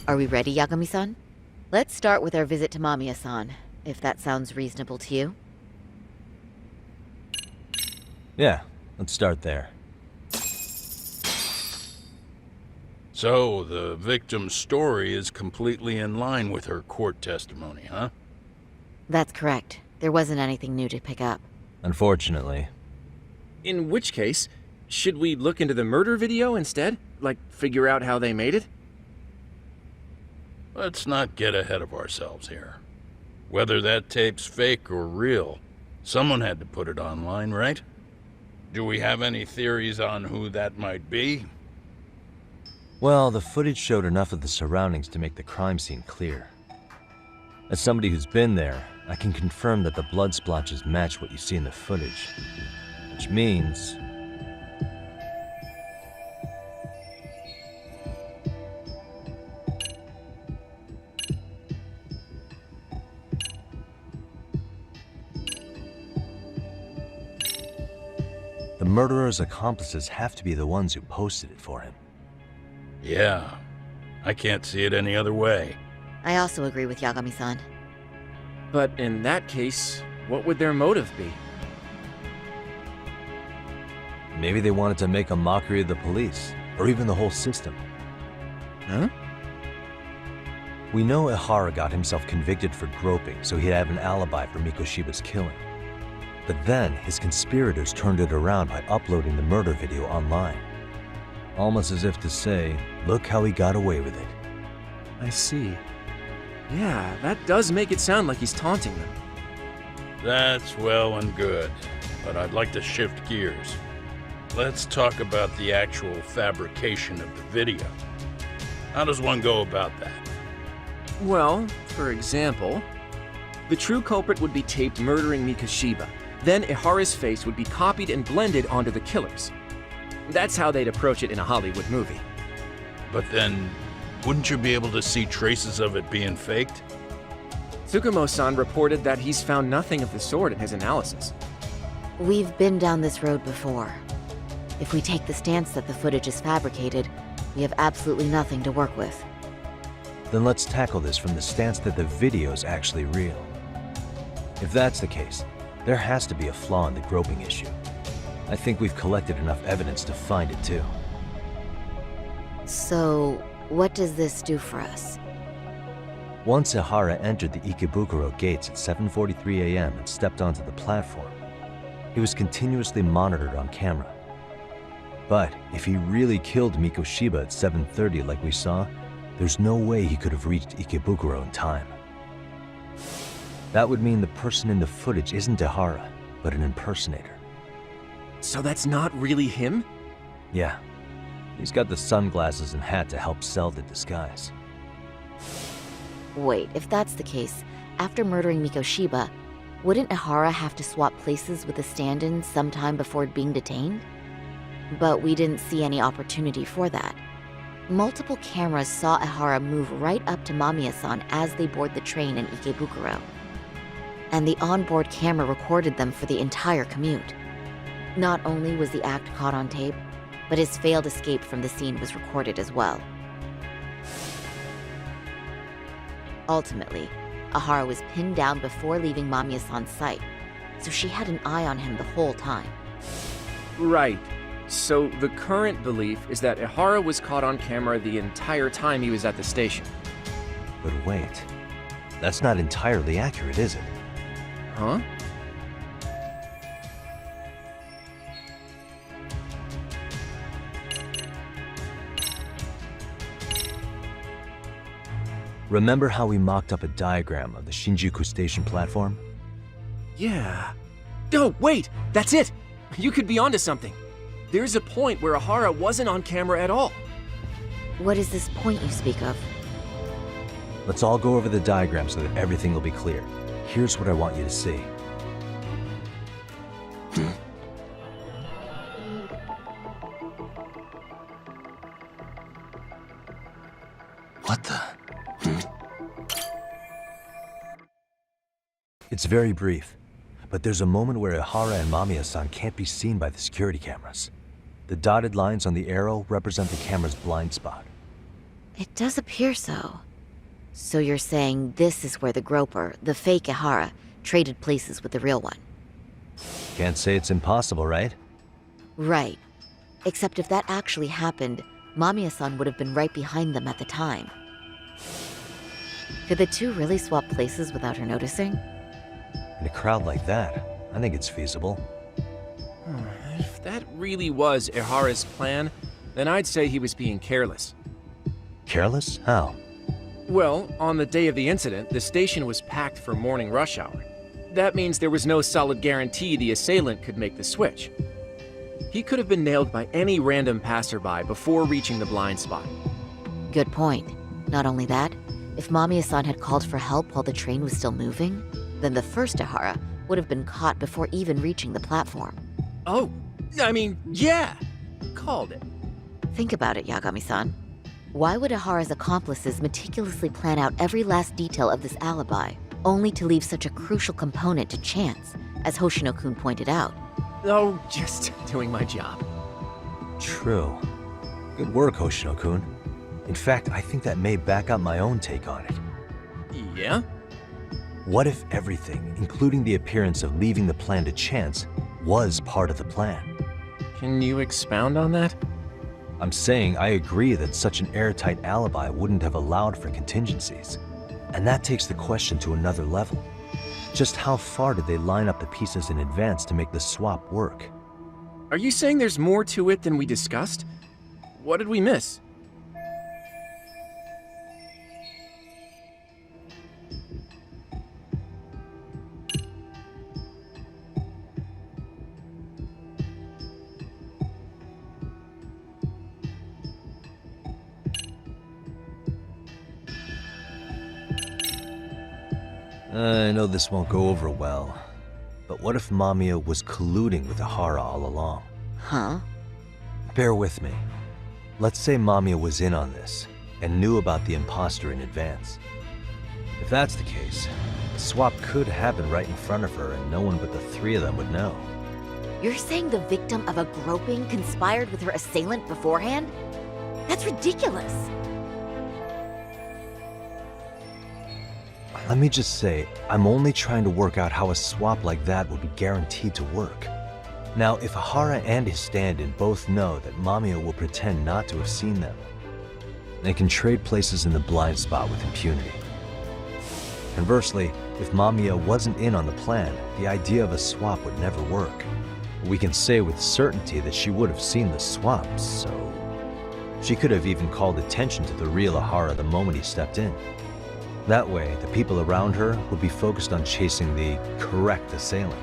Are we ready, Yagami-san? Let's start with our visit to Mamiya-san, if that sounds reasonable to you. Yeah, let's start there. So, the victim's story is completely in line with her court testimony, huh? That's correct. There wasn't anything new to pick up. Unfortunately. In which case, should we look into the murder video instead? Like, figure out how they made it? Let's not get ahead of ourselves here. Whether that tape's fake or real, someone had to put it online, right? Do we have any theories on who that might be? Well, the footage showed enough of the surroundings to make the crime scene clear. As somebody who's been there, I can confirm that the blood splotches match what you see in the footage. Which means... the murderer's accomplices have to be the ones who posted it for him. Yeah, I can't see it any other way. I also agree with Yagami-san. But in that case, what would their motive be? Maybe they wanted to make a mockery of the police, or even the whole system. Huh? We know Ihara got himself convicted for groping, so he'd have an alibi for Mikoshiba's killing. But then, his conspirators turned it around by uploading the murder video online. Almost as if to say, look how he got away with it. I see. Yeah, that does make it sound like he's taunting them. That's well and good, but I'd like to shift gears. Let's talk about the actual fabrication of the video. How does one go about that? Well, for example, the true culprit would be taped murdering Mikoshiba. Then Ihara's face would be copied and blended onto the killers. That's how they'd approach it in a Hollywood movie. But then, wouldn't you be able to see traces of it being faked? Tsukumo-san reported that he's found nothing of the sort in his analysis. We've been down this road before. If we take the stance that the footage is fabricated, we have absolutely nothing to work with. Then let's tackle this from the stance that the video's actually real. If that's the case, there has to be a flaw in the groping issue. I think we've collected enough evidence to find it too. So, what does this do for us? Once Ihara entered the Ikebukuro gates at 7:43 a.m. and stepped onto the platform, he was continuously monitored on camera. But if he really killed Mikoshiba at 7:30 like we saw, there's no way he could have reached Ikebukuro in time. That would mean the person in the footage isn't Ihara, but an impersonator. So that's not really him? Yeah. He's got the sunglasses and hat to help sell the disguise. Wait, if that's the case, after murdering Mikoshiba, wouldn't Ihara have to swap places with the stand-in sometime before being detained? But we didn't see any opportunity for that. Multiple cameras saw Ihara move right up to Mamiya-san as they board the train in Ikebukuro. And the onboard camera recorded them for the entire commute. Not only was the act caught on tape, but his failed escape from the scene was recorded as well. Ultimately, Ihara was pinned down before leaving Mamiya-san's sight, so she had an eye on him the whole time. Right. So the current belief is that Ihara was caught on camera the entire time he was at the station. But wait, that's not entirely accurate, is it? Huh? Remember how we mocked up a diagram of the Shinjuku station platform? Yeah. Oh, wait! That's it! You could be onto something. There's a point where Ihara wasn't on camera at all. What is this point you speak of? Let's all go over the diagram so that everything will be clear. Here's what I want you to see. What the? It's very brief, but there's a moment where Ihara and Mamiya-san can't be seen by the security cameras. The dotted lines on the arrow represent the camera's blind spot. It does appear so. So you're saying this is where the groper, the fake Ihara, traded places with the real one? Can't say it's impossible, right? Right. Except if that actually happened, Mamiya-san would have been right behind them at the time. Could the two really swap places without her noticing? In a crowd like that, I think it's feasible. If that really was Ihara's plan, then I'd say he was being careless. Careless? How? Well, on the day of the incident, the station was packed for morning rush hour. That means there was no solid guarantee the assailant could make the switch. He could have been nailed by any random passerby before reaching the blind spot. Good point. Not only that, if Mamiya-san had called for help while the train was still moving, then the first Ihara would have been caught before even reaching the platform. Oh, I mean, yeah! Called it. Think about it, Yagami-san. Why would Ihara's accomplices meticulously plan out every last detail of this alibi, only to leave such a crucial component to chance, as Hoshino-kun pointed out? Oh, just doing my job. True. Good work, Hoshino-kun. In fact, I think that may back up my own take on it. Yeah? What if everything, including the appearance of leaving the plan to chance, was part of the plan? Can you expound on that? I'm saying I agree that such an airtight alibi wouldn't have allowed for contingencies. And that takes the question to another level. Just how far did they line up the pieces in advance to make the swap work? Are you saying there's more to it than we discussed? What did we miss? I know this won't go over well, but what if Mamiya was colluding with Ihara all along? Huh? Bear with me. Let's say Mamiya was in on this, and knew about the imposter in advance. If that's the case, the swap could happen right in front of her and no one but the three of them would know. You're saying the victim of a groping conspired with her assailant beforehand? That's ridiculous! Let me just say, I'm only trying to work out how a swap like that would be guaranteed to work. Now, if Ihara and his stand-in both know that Mamiya will pretend not to have seen them, they can trade places in the blind spot with impunity. Conversely, if Mamiya wasn't in on the plan, the idea of a swap would never work. We can say with certainty that she would have seen the swap, so... she could have even called attention to the real Ihara the moment he stepped in. That way, the people around her would be focused on chasing the correct assailant.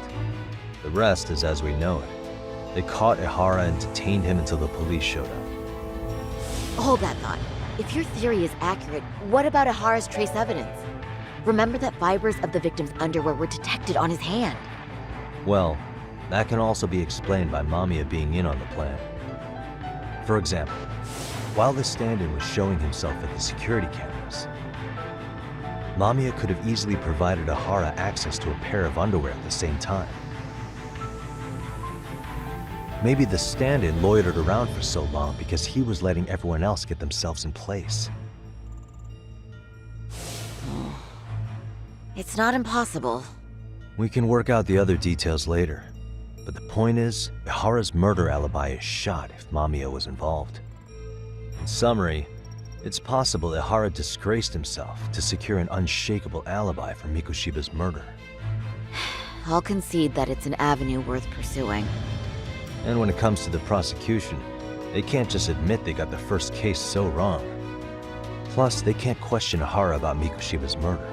The rest is as we know it. They caught Ihara and detained him until the police showed up. Hold that thought. If your theory is accurate, what about Ihara's trace evidence? Remember that fibers of the victim's underwear were detected on his hand. Well, that can also be explained by Mamiya being in on the plan. For example, while the stand-in was showing himself at the security cameras, Mamiya could have easily provided Ihara access to a pair of underwear at the same time. Maybe the stand-in loitered around for so long because he was letting everyone else get themselves in place. It's not impossible. We can work out the other details later, but the point is, Ihara's murder alibi is shot if Mamiya was involved. In summary, it's possible Ihara disgraced himself to secure an unshakable alibi for Mikoshiba's murder. I'll concede that it's an avenue worth pursuing. And when it comes to the prosecution, they can't just admit they got the first case so wrong. Plus, they can't question Ihara about Mikoshiba's murder.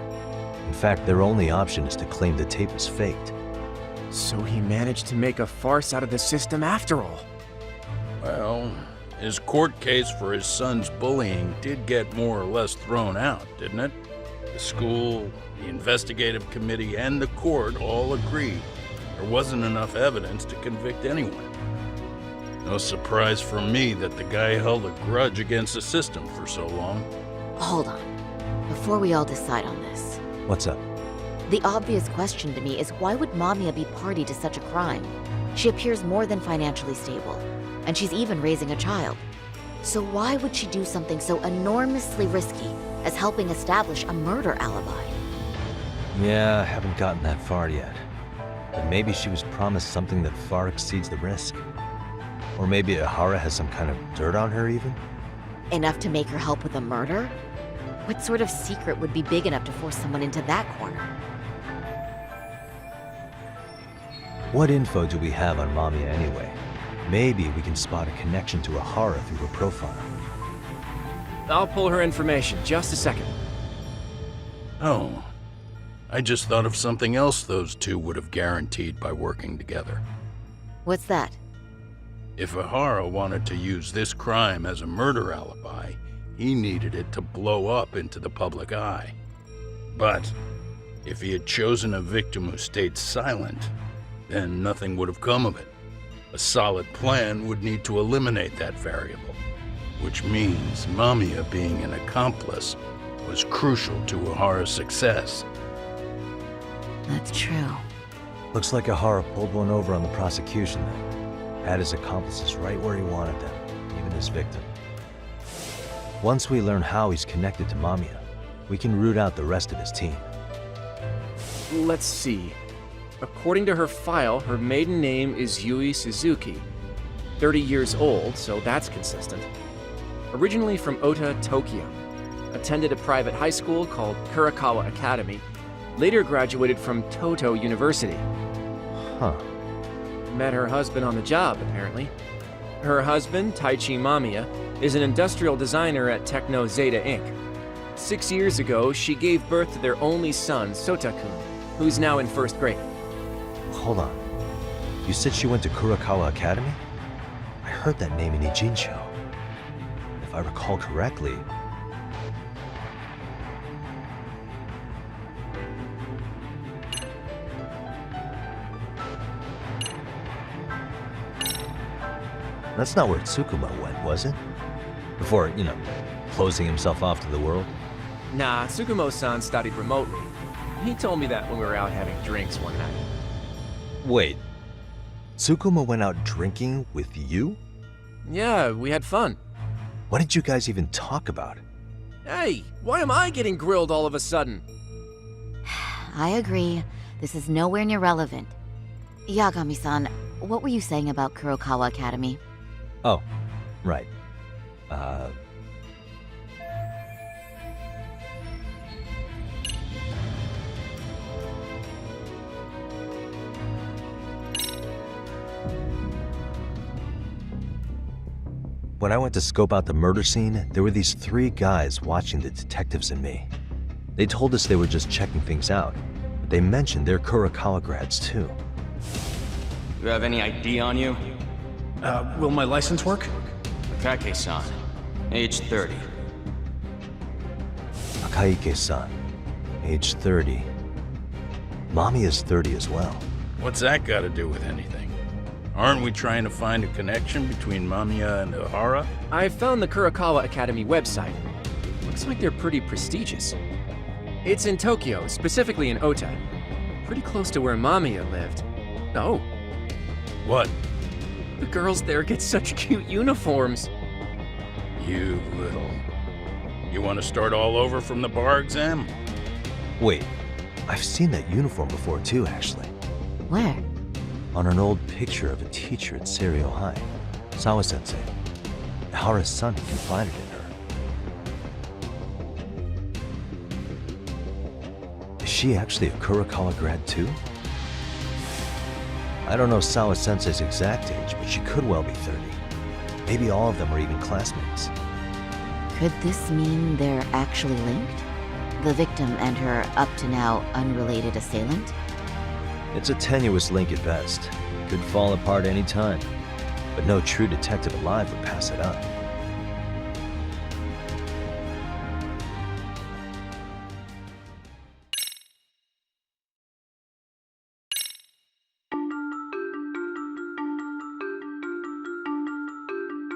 In fact, their only option is to claim the tape was faked. So he managed to make a farce out of the system after all. Well, his court case for his son's bullying did get more or less thrown out, didn't it? The school, the investigative committee, and the court all agreed there wasn't enough evidence to convict anyone. No surprise for me that the guy held a grudge against the system for so long. Hold on. Before we all decide on this, What's up? the obvious question to me is why would Mamiya be party to such a crime? She appears more than financially stable, and she's even raising a child. So why would she do something so enormously risky as helping establish a murder alibi? Yeah, I haven't gotten that far yet. But maybe she was promised something that far exceeds the risk. Or maybe Ihara has some kind of dirt on her even? Enough to make her help with a murder? What sort of secret would be big enough to force someone into that corner? What info do we have on Mamiya anyway? Maybe we can spot a connection to Ihara through her profile. I'll pull her information. Just a second. Oh, I just thought of something else those two would have guaranteed by working together. What's that? If Ihara wanted to use this crime as a murder alibi, he needed it to blow up into the public eye. But if he had chosen a victim who stayed silent, then nothing would have come of it. A solid plan would need to eliminate that variable, which means Mamiya being an accomplice was crucial to Ihara's success. That's true. Looks like Ihara pulled one over on the prosecution then. Had his accomplices right where he wanted them, even his victim. Once we learn how he's connected to Mamiya, we can root out the rest of his team. Let's see. According to her file, her maiden name is Yui Suzuki. 30 years old, so that's consistent. Originally from Ota, Tokyo. Attended a private high school called Kurakawa Academy. Later graduated from Toto University. Huh. Met her husband on the job, apparently. Her husband, Taichi Mamiya, is an industrial designer at Techno Zeta Inc. 6 years ago, she gave birth to their only son, Sotakun, who's now in first grade. Hold on. You said she went to Kurakawa Academy? I heard that name in Ijincho. If I recall correctly... That's not where Tsukuma went, was it? Before, closing himself off to the world? Nah, Tsukumo-san studied remotely. He told me that when we were out having drinks one night. Wait. Tsukuma went out drinking with you? Yeah, we had fun. What did you guys even talk about? Hey, why am I getting grilled all of a sudden? I agree. This is nowhere near relevant. Yagami-san, what were you saying about Kurokawa Academy? Oh, right. When I went to scope out the murder scene, there were these 3 guys watching the detectives and me. They told us they were just checking things out, but they mentioned they're Kurakawa grads too. You have any ID on you? Will my license work? Takayuki-san, age 30. Takayuki-san, age 30. Mommy is 30 as well. What's that got to do with anything? Aren't we trying to find a connection between Mamiya and Ihara? I found the Kurakawa Academy website. Looks like they're pretty prestigious. It's in Tokyo, specifically in Ota. Pretty close to where Mamiya lived. Oh, What? the girls there get such cute uniforms. You little... You want to start all over from the bar exam? Wait, I've seen that uniform before too, actually. Where? On an old picture of a teacher at Seiryo High, Sawa-sensei. Ihara's son confided in her. Is she actually a Kurakawa grad too? I don't know Sawa-sensei's exact age, but she could well be 30. Maybe all of them are even classmates. Could this mean they're actually linked? The victim and her up-to-now unrelated assailant? It's a tenuous link at best. Could fall apart any time. But no true detective alive would pass it up.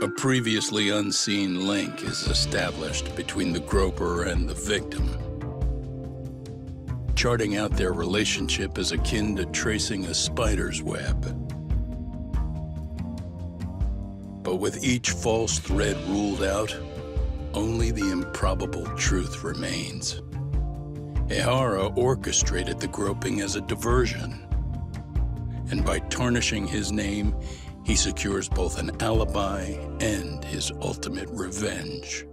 A previously unseen link is established between the groper and the victim. Charting out their relationship is akin to tracing a spider's web. But with each false thread ruled out, only the improbable truth remains. Ehara orchestrated the groping as a diversion. And by tarnishing his name, he secures both an alibi and his ultimate revenge.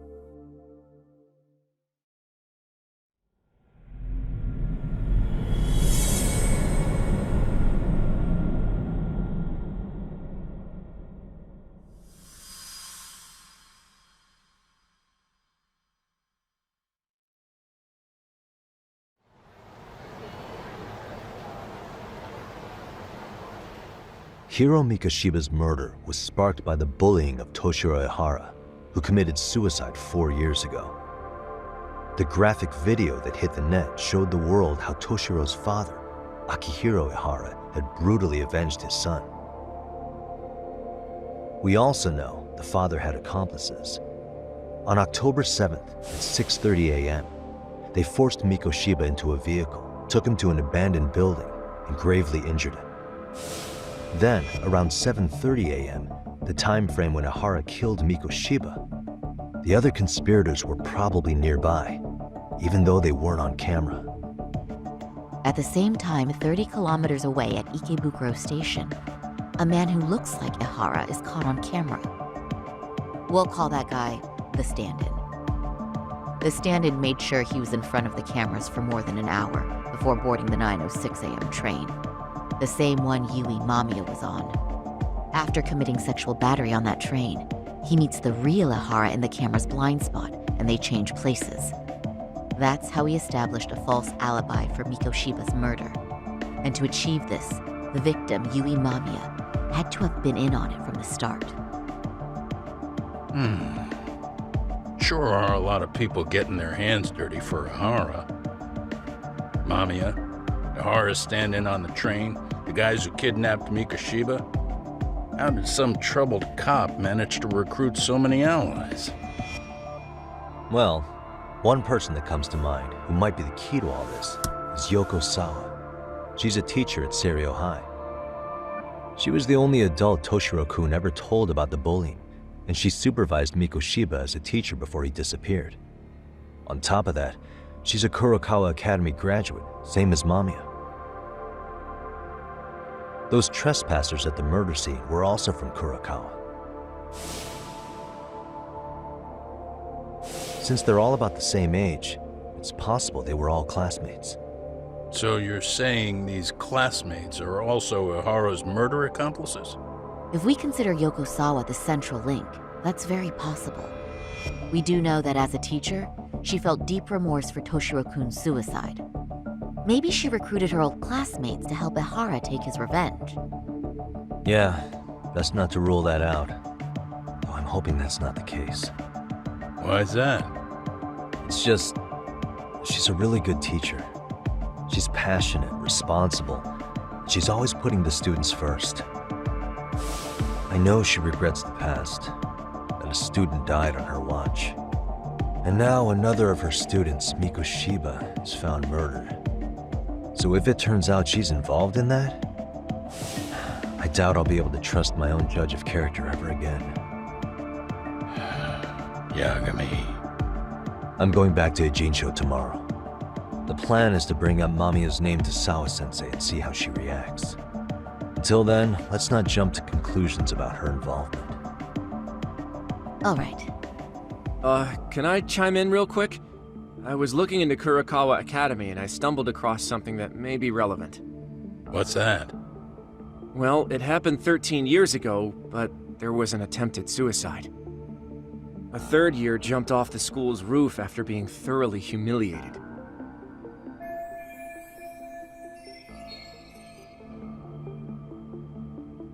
Hiro Mikoshiba's murder was sparked by the bullying of Toshiro Ehara, who committed suicide 4 years ago. The graphic video that hit the net showed the world how Toshiro's father, Akihiro Ehara, had brutally avenged his son. We also know the father had accomplices. On October 7th at 6:30 a.m., they forced Mikoshiba into a vehicle, took him to an abandoned building, and gravely injured him. Then, around 7:30 a.m., the time frame when Ehara killed Mikoshiba, the other conspirators were probably nearby, even though they weren't on camera. At the same time, 30 kilometers away at Ikebukuro Station, a man who looks like Ehara is caught on camera. We'll call that guy the stand-in. The stand-in made sure he was in front of the cameras for more than an hour before boarding the 9:06 a.m. train, the same one Yui Mamiya was on. After committing sexual battery on that train, he meets the real Ehara in the camera's blind spot, and they change places. That's how he established a false alibi for Mikoshiba's murder. And to achieve this, the victim, Yui Mamiya, had to have been in on it from the start. Sure are a lot of people getting their hands dirty for Ehara. Mamiya, Ehara's stand-in on the train, the guys who kidnapped Mikoshiba. How did some troubled cop manage to recruit so many allies? Well, one person that comes to mind who might be the key to all this is Yoko Sawa. She's a teacher at Seiryo High. She was the only adult Toshiro-kun ever told about the bullying, and she supervised Mikoshiba as a teacher before he disappeared. On top of that, she's a Kurokawa Academy graduate, same as Mamiya. Those trespassers at the murder scene were also from Kurokawa. Since they're all about the same age, it's possible they were all classmates. So you're saying these classmates are also Ehara's murder accomplices? If we consider Yoko Sawa the central link, that's very possible. We do know that as a teacher, she felt deep remorse for Toshiro-kun's suicide. Maybe she recruited her old classmates to help Ehara take his revenge. Yeah, best not to rule that out. Though I'm hoping that's not the case. Why's that? It's just, she's a really good teacher. She's passionate, responsible. She's always putting the students first. I know she regrets the past, that a student died on her watch. And now another of her students, Mikoshiba, is found murdered. So if it turns out she's involved in that, I doubt I'll be able to trust my own judge of character ever again. Yagami. I'm going back to Ijincho tomorrow. The plan is to bring up Mamiya's name to Sawa-sensei and see how she reacts. Until then, let's not jump to conclusions about her involvement. All right. Can I chime in real quick? I was looking into Kurokawa Academy and I stumbled across something that may be relevant. What's that? Well, it happened 13 years ago, but there was an attempted suicide. A third year jumped off the school's roof after being thoroughly humiliated.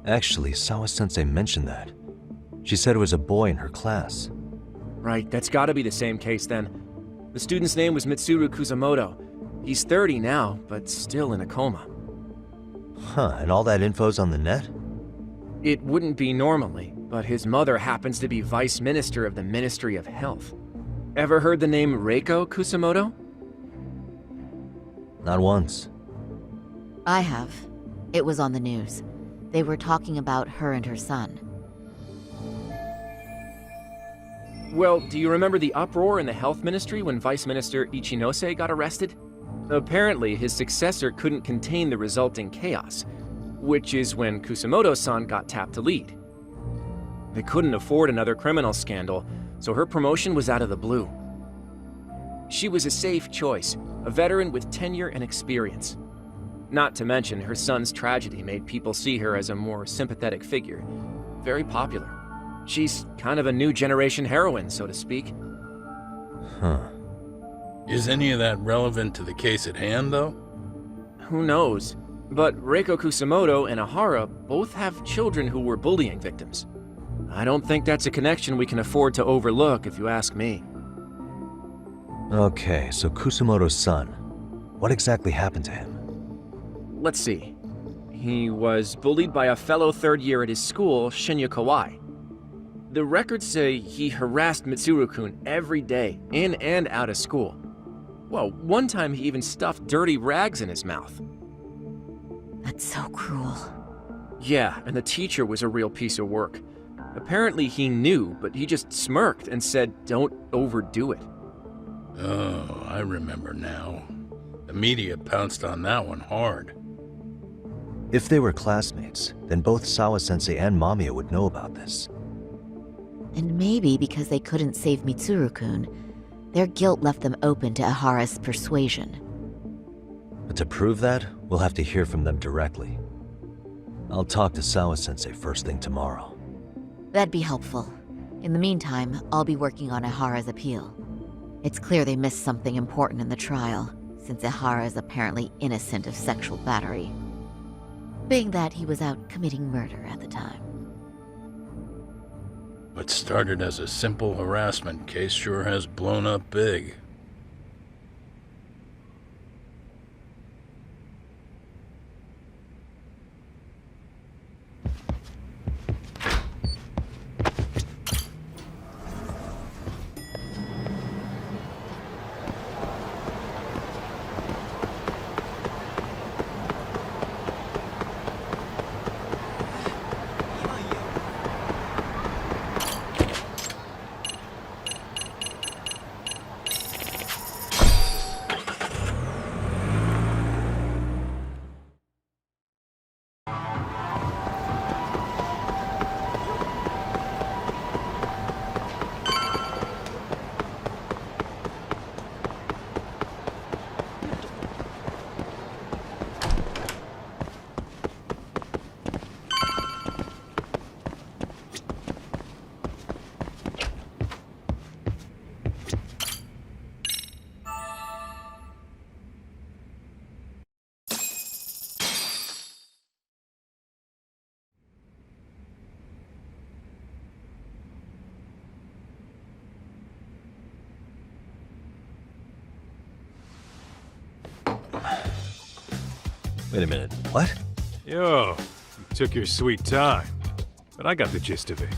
Actually, Sawa-sensei mentioned that. She said it was a boy in her class. Right, that's gotta be the same case then. The student's name was Mitsuru Kusamoto. He's 30 now, but still in a coma. Huh, and all that info's on the net? It wouldn't be normally, but his mother happens to be Vice Minister of the Ministry of Health. Ever heard the name Reiko Kusamoto? Not once. I have. It was on the news. They were talking about her and her son. Well, do you remember the uproar in the health ministry when Vice Minister Ichinose got arrested? Apparently, his successor couldn't contain the resulting chaos, which is when Kusumoto-san got tapped to lead. They couldn't afford another criminal scandal, so her promotion was out of the blue. She was a safe choice, a veteran with tenure and experience. Not to mention, her son's tragedy made people see her as a more sympathetic figure. Very popular. She's kind of a new generation heroine, so to speak. Huh. Is any of that relevant to the case at hand, though? Who knows? But Reiko Kusumoto and Ahara both have children who were bullying victims. I don't think that's a connection we can afford to overlook, if you ask me. Okay, so Kusumoto's son. What exactly happened to him? Let's see. He was bullied by a fellow third year at his school, Shinya Kawai. The records say he harassed Mitsuru-kun every day, in and out of school. Well, one time he even stuffed dirty rags in his mouth. That's so cruel. Yeah, and the teacher was a real piece of work. Apparently he knew, but he just smirked and said, "Don't overdo it." Oh, I remember now. The media pounced on that one hard. If they were classmates, then both Sawa-sensei and Mamiya would know about this. And maybe because they couldn't save Mitsuru-kun, their guilt left them open to Ahara's persuasion. But to prove that, we'll have to hear from them directly. I'll talk to Sawa-sensei first thing tomorrow. That'd be helpful. In the meantime, I'll be working on Ahara's appeal. It's clear they missed something important in the trial, since Ahara is apparently innocent of sexual battery. Being that he was out committing murder at the time. What started as a simple harassment case sure has blown up big. Wait a minute, what? Yo, you took your sweet time, but I got the gist of it.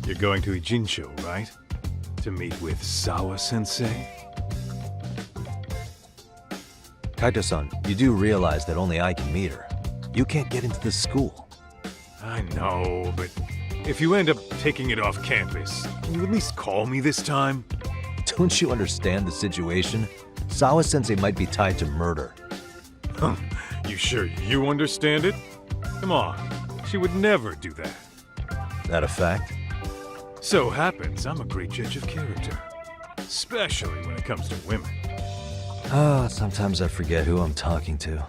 You're going to Ijincho, right? To meet with Sawa-sensei? Kaito-san, you do realize that only I can meet her. You can't get into the school. I know, but if you end up taking it off campus, can you at least call me this time? Don't you understand the situation? Sawa-sensei might be tied to murder. You sure you understand it? Come on, she would never do that. That a fact? So happens I'm a great judge of character, especially when it comes to women. Sometimes I forget who I'm talking to.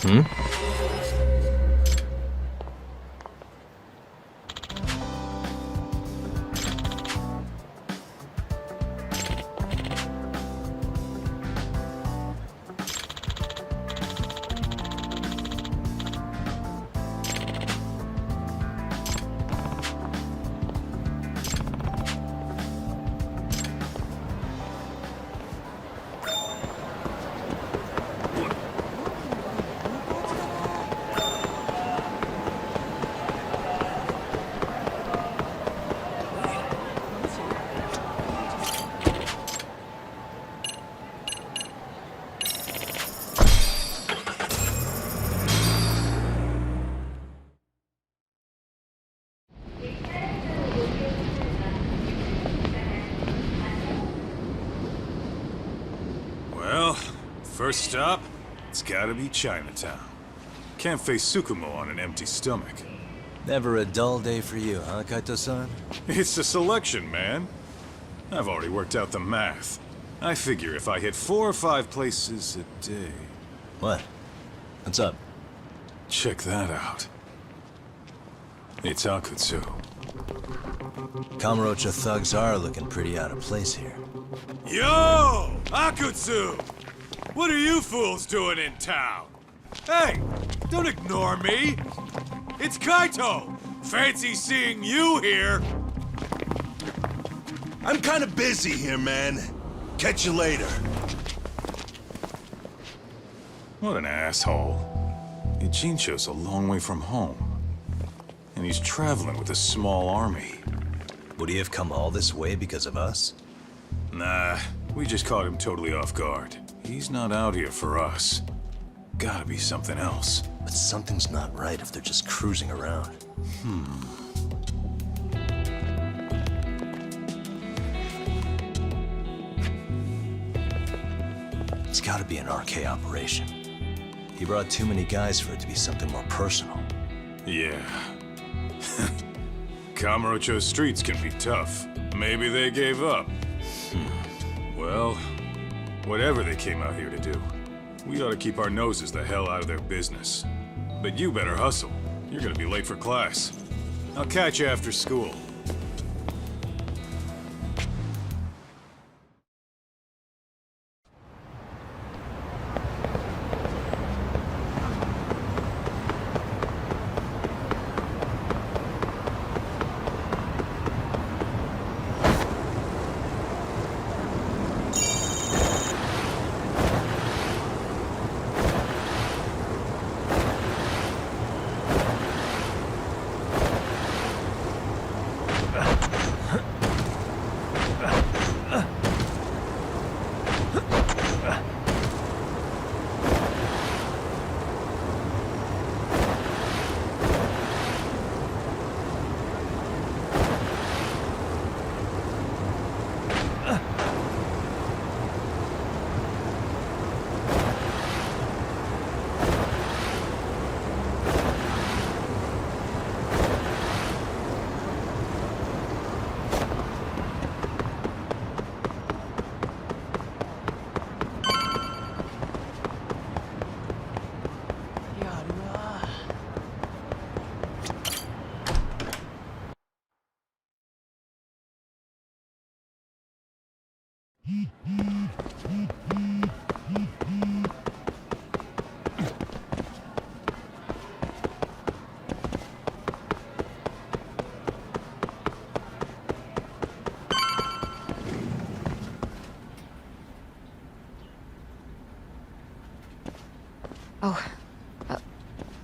Hmm? Well, first stop, it's gotta be Chinatown. Can't face Tsukumo on an empty stomach. Never a dull day for you, huh, Kaito-san? It's a selection, man. I've already worked out the math. I figure if I hit 4 or 5 places a day... What? What's up? Check that out. It's Akutsu. Kamurocho thugs are looking pretty out of place here. Yo! Akutsu! What are you fools doing in town? Hey, don't ignore me! It's Kaito! Fancy seeing you here! I'm kind of busy here, man. Catch you later. What an asshole. Ijincho's a long way from home. And he's traveling with a small army. Would he have come all this way because of us? Nah, we just caught him totally off guard. He's not out here for us. Gotta be something else. But something's not right if they're just cruising around. It's gotta be an RK operation. He brought too many guys for it to be something more personal. Yeah. Kamurocho streets can be tough. Maybe they gave up. Well, whatever they came out here to do, we ought to keep our noses the hell out of their business. But you better hustle. You're gonna be late for class. I'll catch you after school.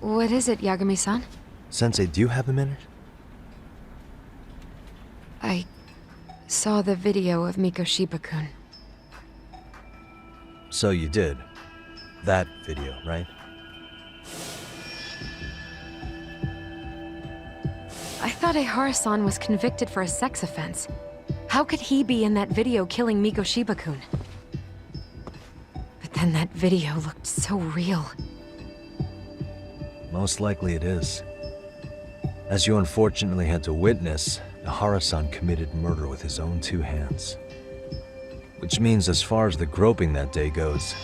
What is it, Yagami-san? Sensei, do you have a minute? I saw the video of Mikoshiba-kun. So you did. That video, right? I thought Ehara-san was convicted for a sex offense. How could he be in that video killing Mikoshiba-kun? But then that video looked so real. Most likely it is. As you unfortunately had to witness, Ehara-san committed murder with his own 2 hands. Which means as far as the groping that day goes,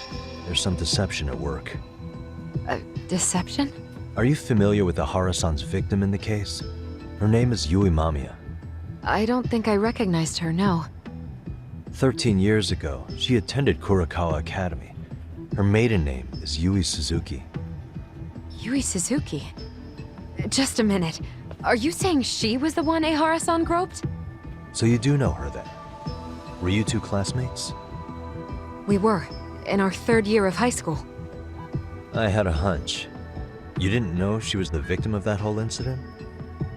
there's some deception at work. Deception? Are you familiar with the Hara-san's victim in the case? Her name is Yui Mamiya. I don't think I recognized her, no. 13 years ago, she attended Kurakawa Academy. Her maiden name is Yui Suzuki. Yui Suzuki? Just a minute. Are you saying she was the one Ehara-san groped? So you do know her then? Were you two classmates? We were, in our 3rd year of high school. I had a hunch. You didn't know she was the victim of that whole incident?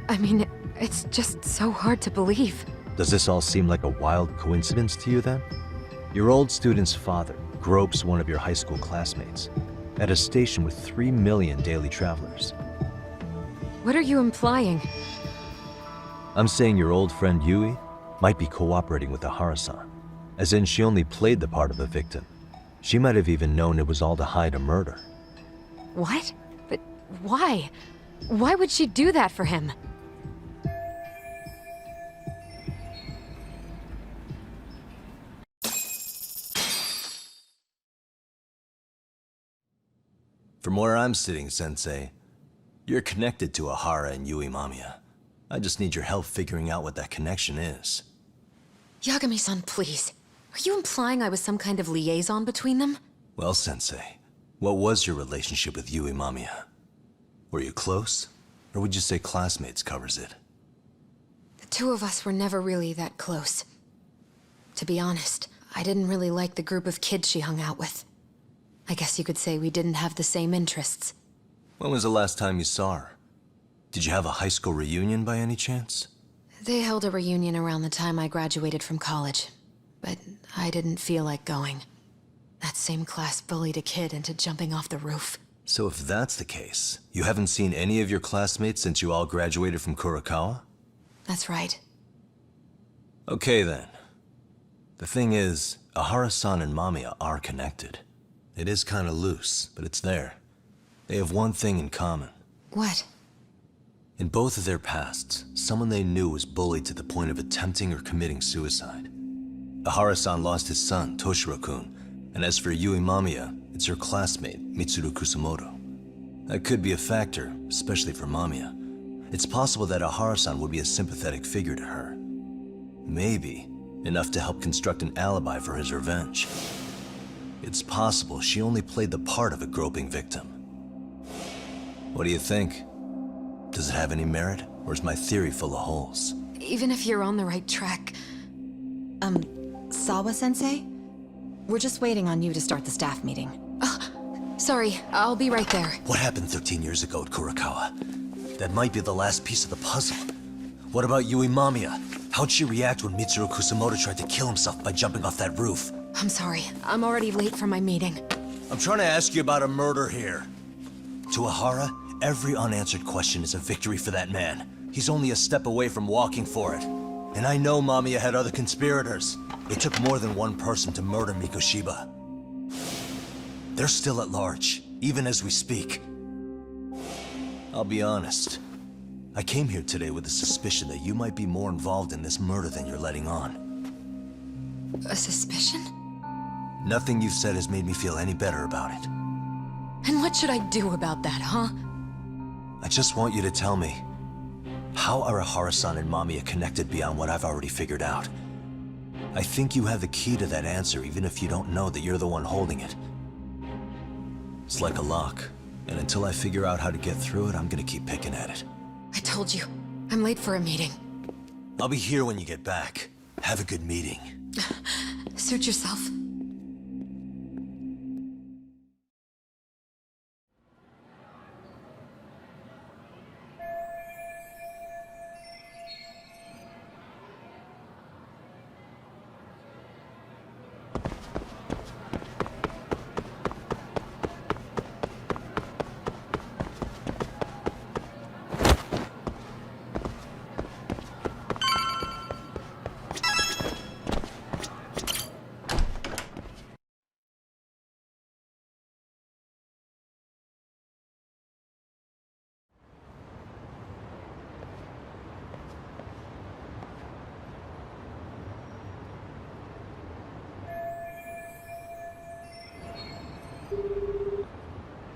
I mean, it's just so hard to believe. Does this all seem like a wild coincidence to you then? Your old student's father gropes one of your high school classmates at a station with 3 million daily travelers. What are you implying? I'm saying your old friend Yui might be cooperating with the Hara-san, as in she only played the part of a victim. She might have even known it was all to hide a murder. What? But why? Why would she do that for him? From where I'm sitting, Sensei, you're connected to Ahara and Yui Mamiya. I just need your help figuring out what that connection is. Yagami-san, please. Are you implying I was some kind of liaison between them? Well, Sensei, what was your relationship with Yui Mamiya? Were you close? Or would you say classmates covers it? The two of us were never really that close. To be honest, I didn't really like the group of kids she hung out with. I guess you could say we didn't have the same interests. When was the last time you saw her? Did you have a high school reunion by any chance? They held a reunion around the time I graduated from college, but I didn't feel like going. That same class bullied a kid into jumping off the roof. So if that's the case, you haven't seen any of your classmates since you all graduated from Kurakawa? That's right. Okay then. The thing is, Ahara-san and Mamiya are connected. It is kinda loose, but it's there. They have one thing in common. What? In both of their pasts, someone they knew was bullied to the point of attempting or committing suicide. Ahara-san lost his son, Toshiro-kun, and as for Yui Mamiya, it's her classmate, Mitsuru Kusamoto. That could be a factor, especially for Mamiya. It's possible that Ahara-san would be a sympathetic figure to her. Maybe enough to help construct an alibi for his revenge. It's possible she only played the part of a groping victim. What do you think? Does it have any merit, or is my theory full of holes? Even if you're on the right track... Sawa-sensei? We're just waiting on you to start the staff meeting. Sorry, I'll be right there. What happened 13 years ago at Kurakawa? That might be the last piece of the puzzle. What about Yui Mamiya? How'd she react when Mitsuru Kusamoto tried to kill himself by jumping off that roof? I'm sorry, I'm already late for my meeting. I'm trying to ask you about a murder here. To Ahara, every unanswered question is a victory for that man. He's only a step away from walking for it. And I know Mamiya had other conspirators. It took more than one person to murder Mikoshiba. They're still at large, even as we speak. I'll be honest. I came here today with a suspicion that you might be more involved in this murder than you're letting on. A suspicion? Nothing you've said has made me feel any better about it. And what should I do about that, huh? I just want you to tell me, how are Ahara-san and Mamiya connected beyond what I've already figured out? I think you have the key to that answer even if you don't know that you're the one holding it. It's like a lock, and until I figure out how to get through it, I'm gonna keep picking at it. I told you, I'm late for a meeting. I'll be here when you get back. Have a good meeting. Suit yourself.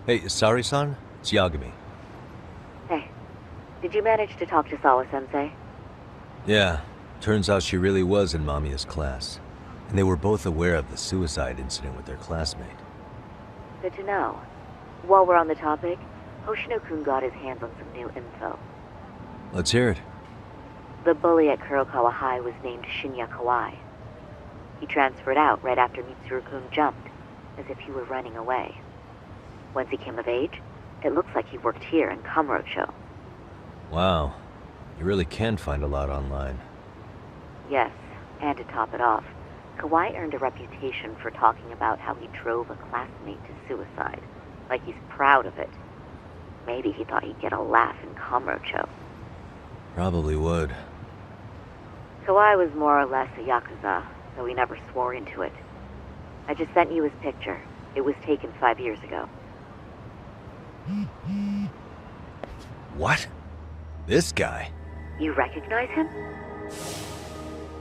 Hey, Sari-san? It's Yagami. Hey, did you manage to talk to Sawa-sensei? Yeah, turns out she really was in Mamiya's class. And they were both aware of the suicide incident with their classmate. Good to know. While we're on the topic, Hoshino-kun got his hands on some new info. Let's hear it. The bully at Kurokawa High was named Shinya Kawai. He transferred out right after Mitsuru-kun jumped, as if he were running away. Once he came of age, it looks like he worked here in Kamurocho. Wow. You really can find a lot online. Yes, and to top it off, Kawai earned a reputation for talking about how he drove a classmate to suicide, like he's proud of it. Maybe he thought he'd get a laugh in Kamurocho. Probably would. Kawai was more or less a Yakuza, though he never swore into it. I just sent you his picture. It was taken 5 years ago. What? This guy? You recognize him?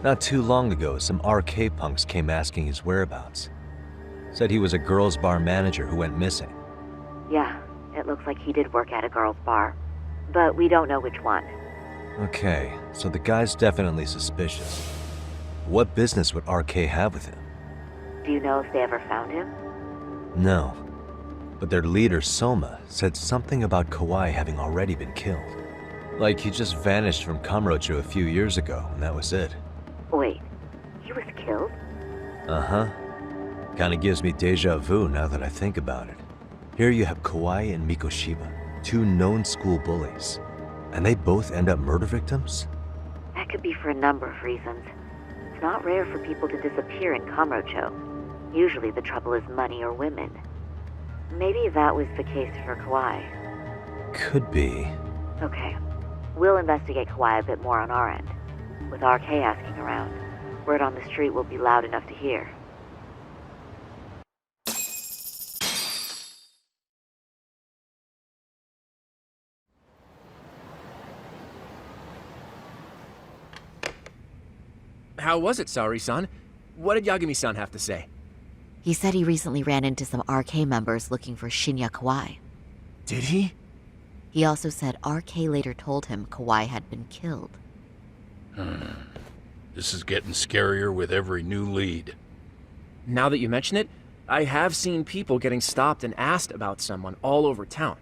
Not too long ago, some RK punks came asking his whereabouts. Said he was a girls' bar manager who went missing. Yeah, it looks like he did work at a girls' bar. But we don't know which one. Okay, so the guy's definitely suspicious. What business would RK have with him? Do you know if they ever found him? No. But their leader, Soma, said something about Kawai having already been killed. Like he just vanished from Kamurocho a few years ago, and that was it. Wait, he was killed? Uh-huh. Kinda gives me deja vu now that I think about it. Here you have Kawai and Mikoshiba, two known school bullies. And they both end up murder victims? That could be for a number of reasons. It's not rare for people to disappear in Kamurocho. Usually the trouble is money or women. Maybe that was the case for Kawai. Could be. Okay. We'll investigate Kawai a bit more on our end. With RK asking around, word on the street will be loud enough to hear. How was it, Saori-san? What did Yagami-san have to say? He said he recently ran into some RK members looking for Shinya Kawai. Did he? He also said RK later told him Kawai had been killed. This is getting scarier with every new lead. Now that you mention it, I have seen people getting stopped and asked about someone all over town.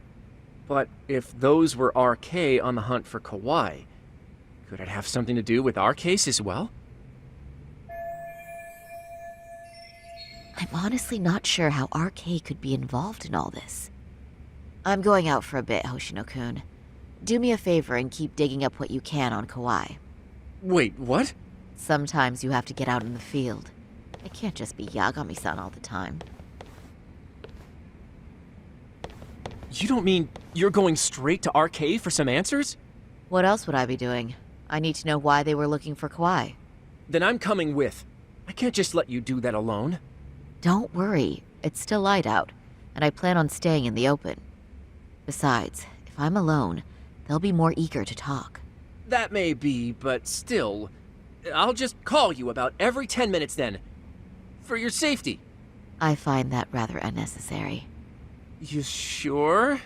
But if those were RK on the hunt for Kawai, could it have something to do with our case as well? I'm honestly not sure how RK could be involved in all this. I'm going out for a bit, Hoshino-kun. Do me a favor and keep digging up what you can on Kawai. Wait, what? Sometimes you have to get out in the field. It can't just be Yagami-san all the time. You don't mean you're going straight to RK for some answers? What else would I be doing? I need to know why they were looking for Kawai. Then I'm coming with. I can't just let you do that alone. Don't worry, it's still light out, and I plan on staying in the open. Besides, if I'm alone, they'll be more eager to talk. That may be, but still, I'll just call you about every 10 minutes then. For your safety. I find that rather unnecessary. You sure?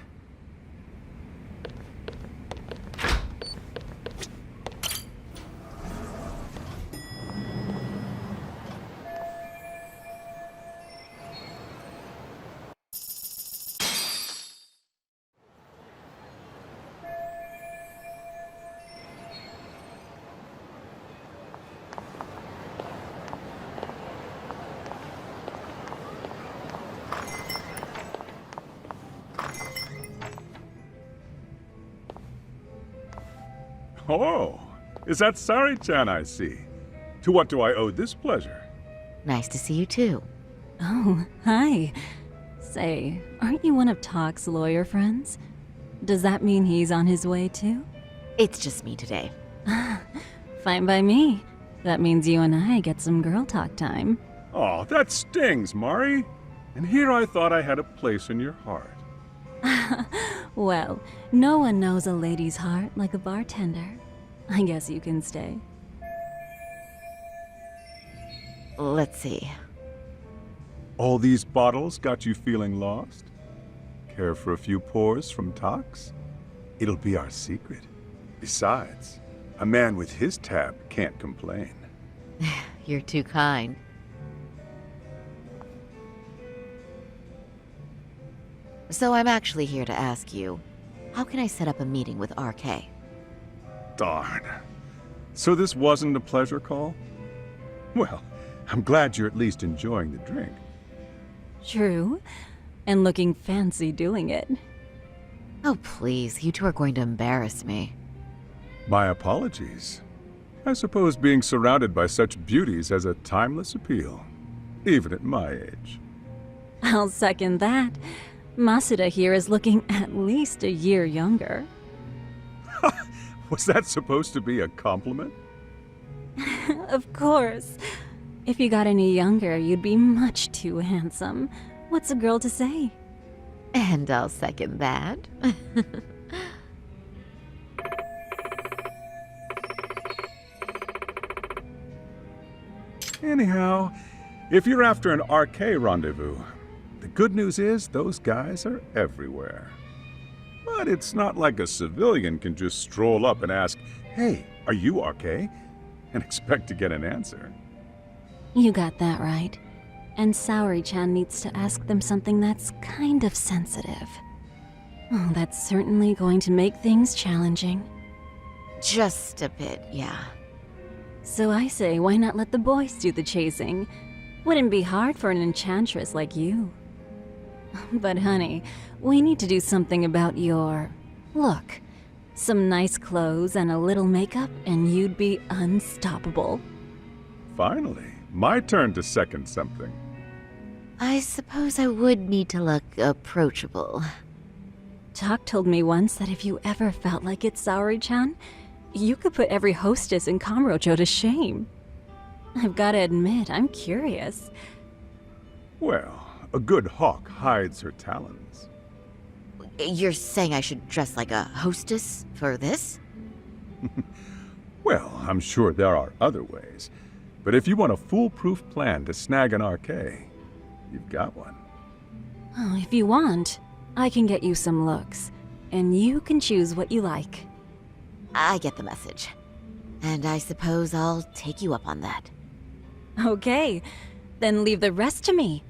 Oh, is that Sari-chan I see? To what do I owe this pleasure? Nice to see you too. Oh, hi. Say, aren't you one of Talk's lawyer friends? Does that mean he's on his way too? It's just me today. Fine by me. That means you and I get some girl talk time. Oh, that stings, Mari. And here I thought I had a place in your heart. Well, no one knows a lady's heart like a bartender. I guess you can stay. Let's see. All these bottles got you feeling lost? Care for a few pours from Tox? It'll be our secret. Besides, a man with his tab can't complain. You're too kind. So I'm actually here to ask you, how can I set up a meeting with RK? Darn. So this wasn't a pleasure call? Well, I'm glad you're at least enjoying the drink. True. And looking fancy doing it. Oh, please, you two are going to embarrass me. My apologies. I suppose being surrounded by such beauties has a timeless appeal, even at my age. I'll second that. Masuda here is looking at least a year younger. Was that supposed to be a compliment? Of course. If you got any younger, you'd be much too handsome. What's a girl to say? And I'll second that. Anyhow, if you're after an RK rendezvous, the good news is those guys are everywhere. But it's not like a civilian can just stroll up and ask, "Hey, are you RK?" and expect to get an answer. You got that right. And Saori-chan needs to ask them something that's kind of sensitive. Oh, that's certainly going to make things challenging. Just a bit, yeah. So I say, why not let the boys do the chasing? Wouldn't be hard for an enchantress like you. But honey, we need to do something about your look. Some nice clothes and a little makeup, and you'd be unstoppable. Finally, my turn to second something. I suppose I would need to look approachable. Tak told me once that if you ever felt like it, Saori-chan, you could put every hostess in Kamurocho to shame. I've got to admit, I'm curious. Well, a good hawk hides her talons. You're saying I should dress like a hostess for this? Well, I'm sure there are other ways. But if you want a foolproof plan to snag an RK, you've got one. Oh, if you want, I can get you some looks. And you can choose what you like. I get the message. And I suppose I'll take you up on that. Okay, then leave the rest to me.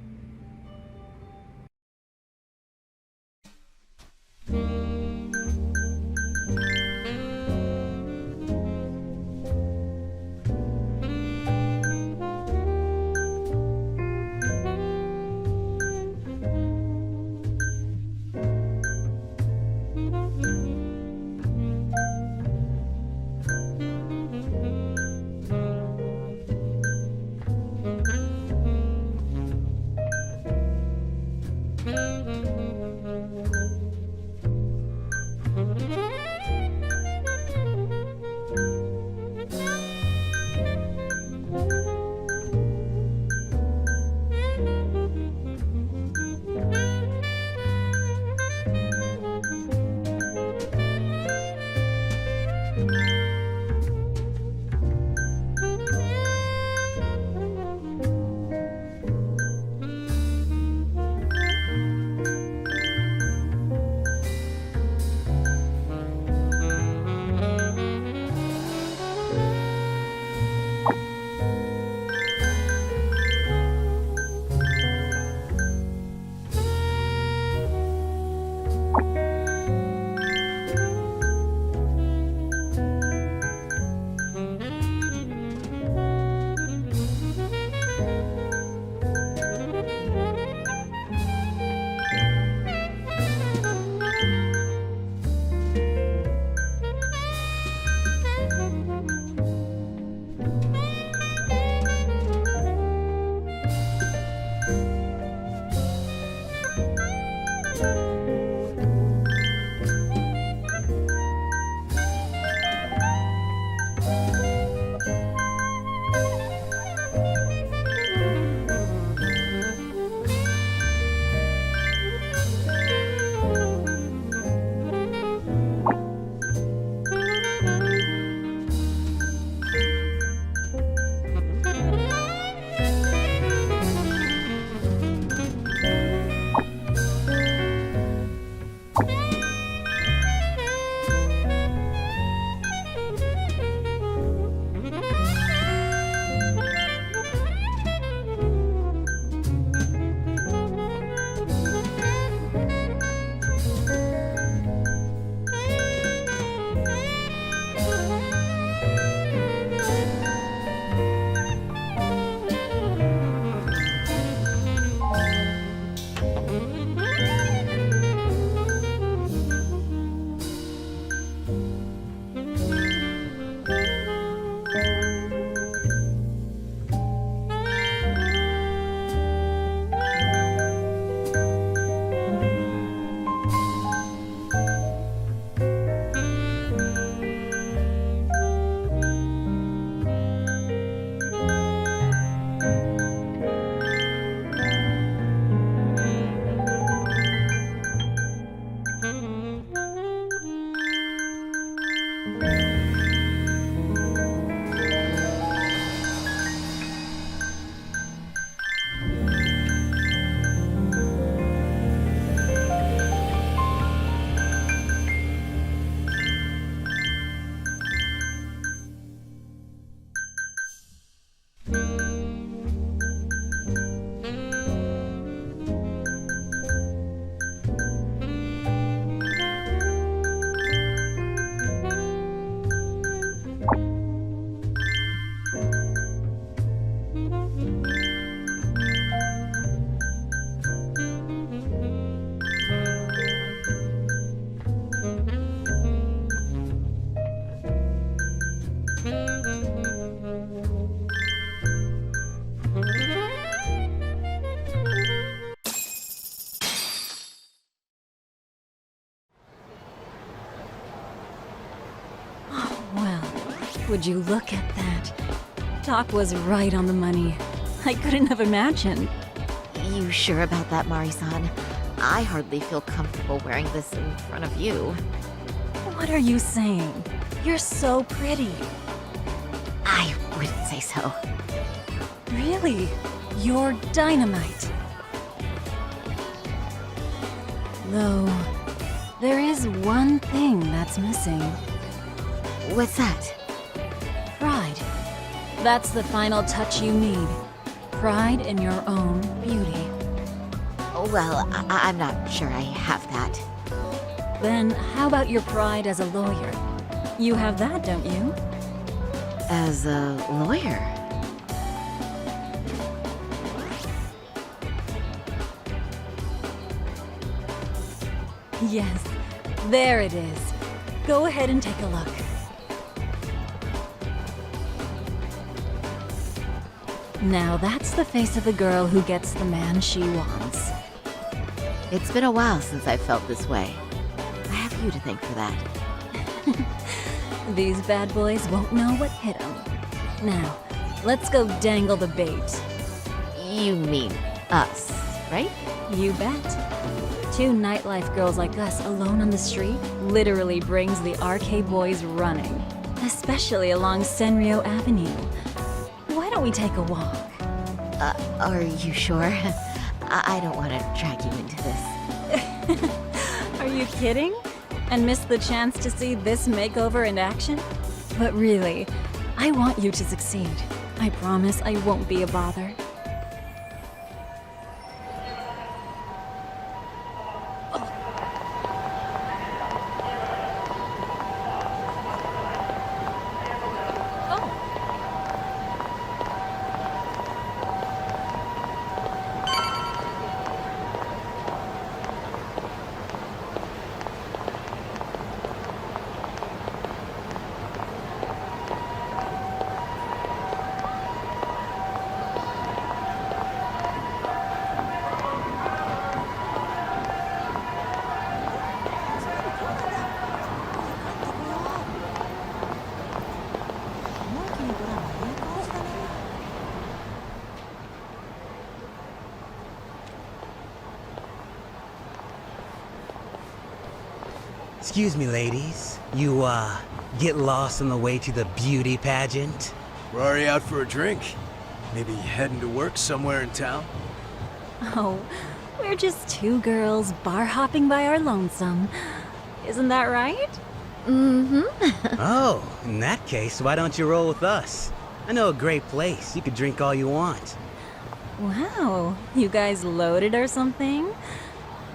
Would you look at that? Doc was right on the money. I couldn't have imagined. You sure about that, Mari-san? I hardly feel comfortable wearing this in front of you. What are you saying? You're so pretty. I wouldn't say so. Really? You're dynamite. Though, there is one thing that's missing. What's that? Pride. That's the final touch you need. Pride in your own beauty. Well, I'm not sure I have that. Then how about your pride as a lawyer? You have that, don't you? As a lawyer? Yes, there it is. Go ahead and take a look. Now that's the face of a girl who gets the man she wants. It's been a while since I've felt this way. I have you to thank for that. These bad boys won't know what hit them. Now, let's go dangle the bait. You mean us, right? You bet. Two nightlife girls like us alone on the street literally brings the RK boys running. Especially along Senryo Avenue. Why don't we take a walk? Are you sure? I don't want to drag you into this. Are you kidding? And miss the chance to see this makeover in action? But really, I want you to succeed. I promise I won't be a bother. Excuse me, ladies. You, get lost on the way to the beauty pageant? We're already out for a drink. Maybe heading to work somewhere in town? Oh, we're just two girls bar hopping by our lonesome. Isn't that right? Mm-hmm. Oh, in that case, why don't you roll with us? I know a great place. You could drink all you want. Wow, you guys loaded or something?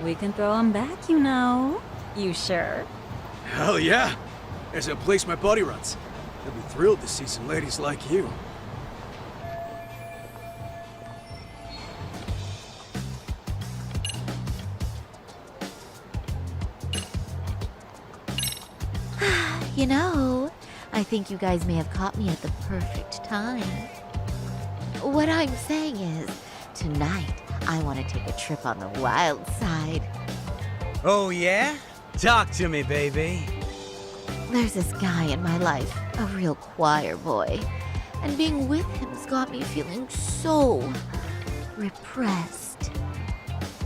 We can throw them back, you know. You sure? Hell yeah! There's a place my buddy runs. He'll be thrilled to see some ladies like you. You know, I think you guys may have caught me at the perfect time. What I'm saying is, tonight, I want to take a trip on the wild side. Oh, yeah? Talk to me, baby. There's this guy in my life, a real choir boy. And being with him's got me feeling so repressed.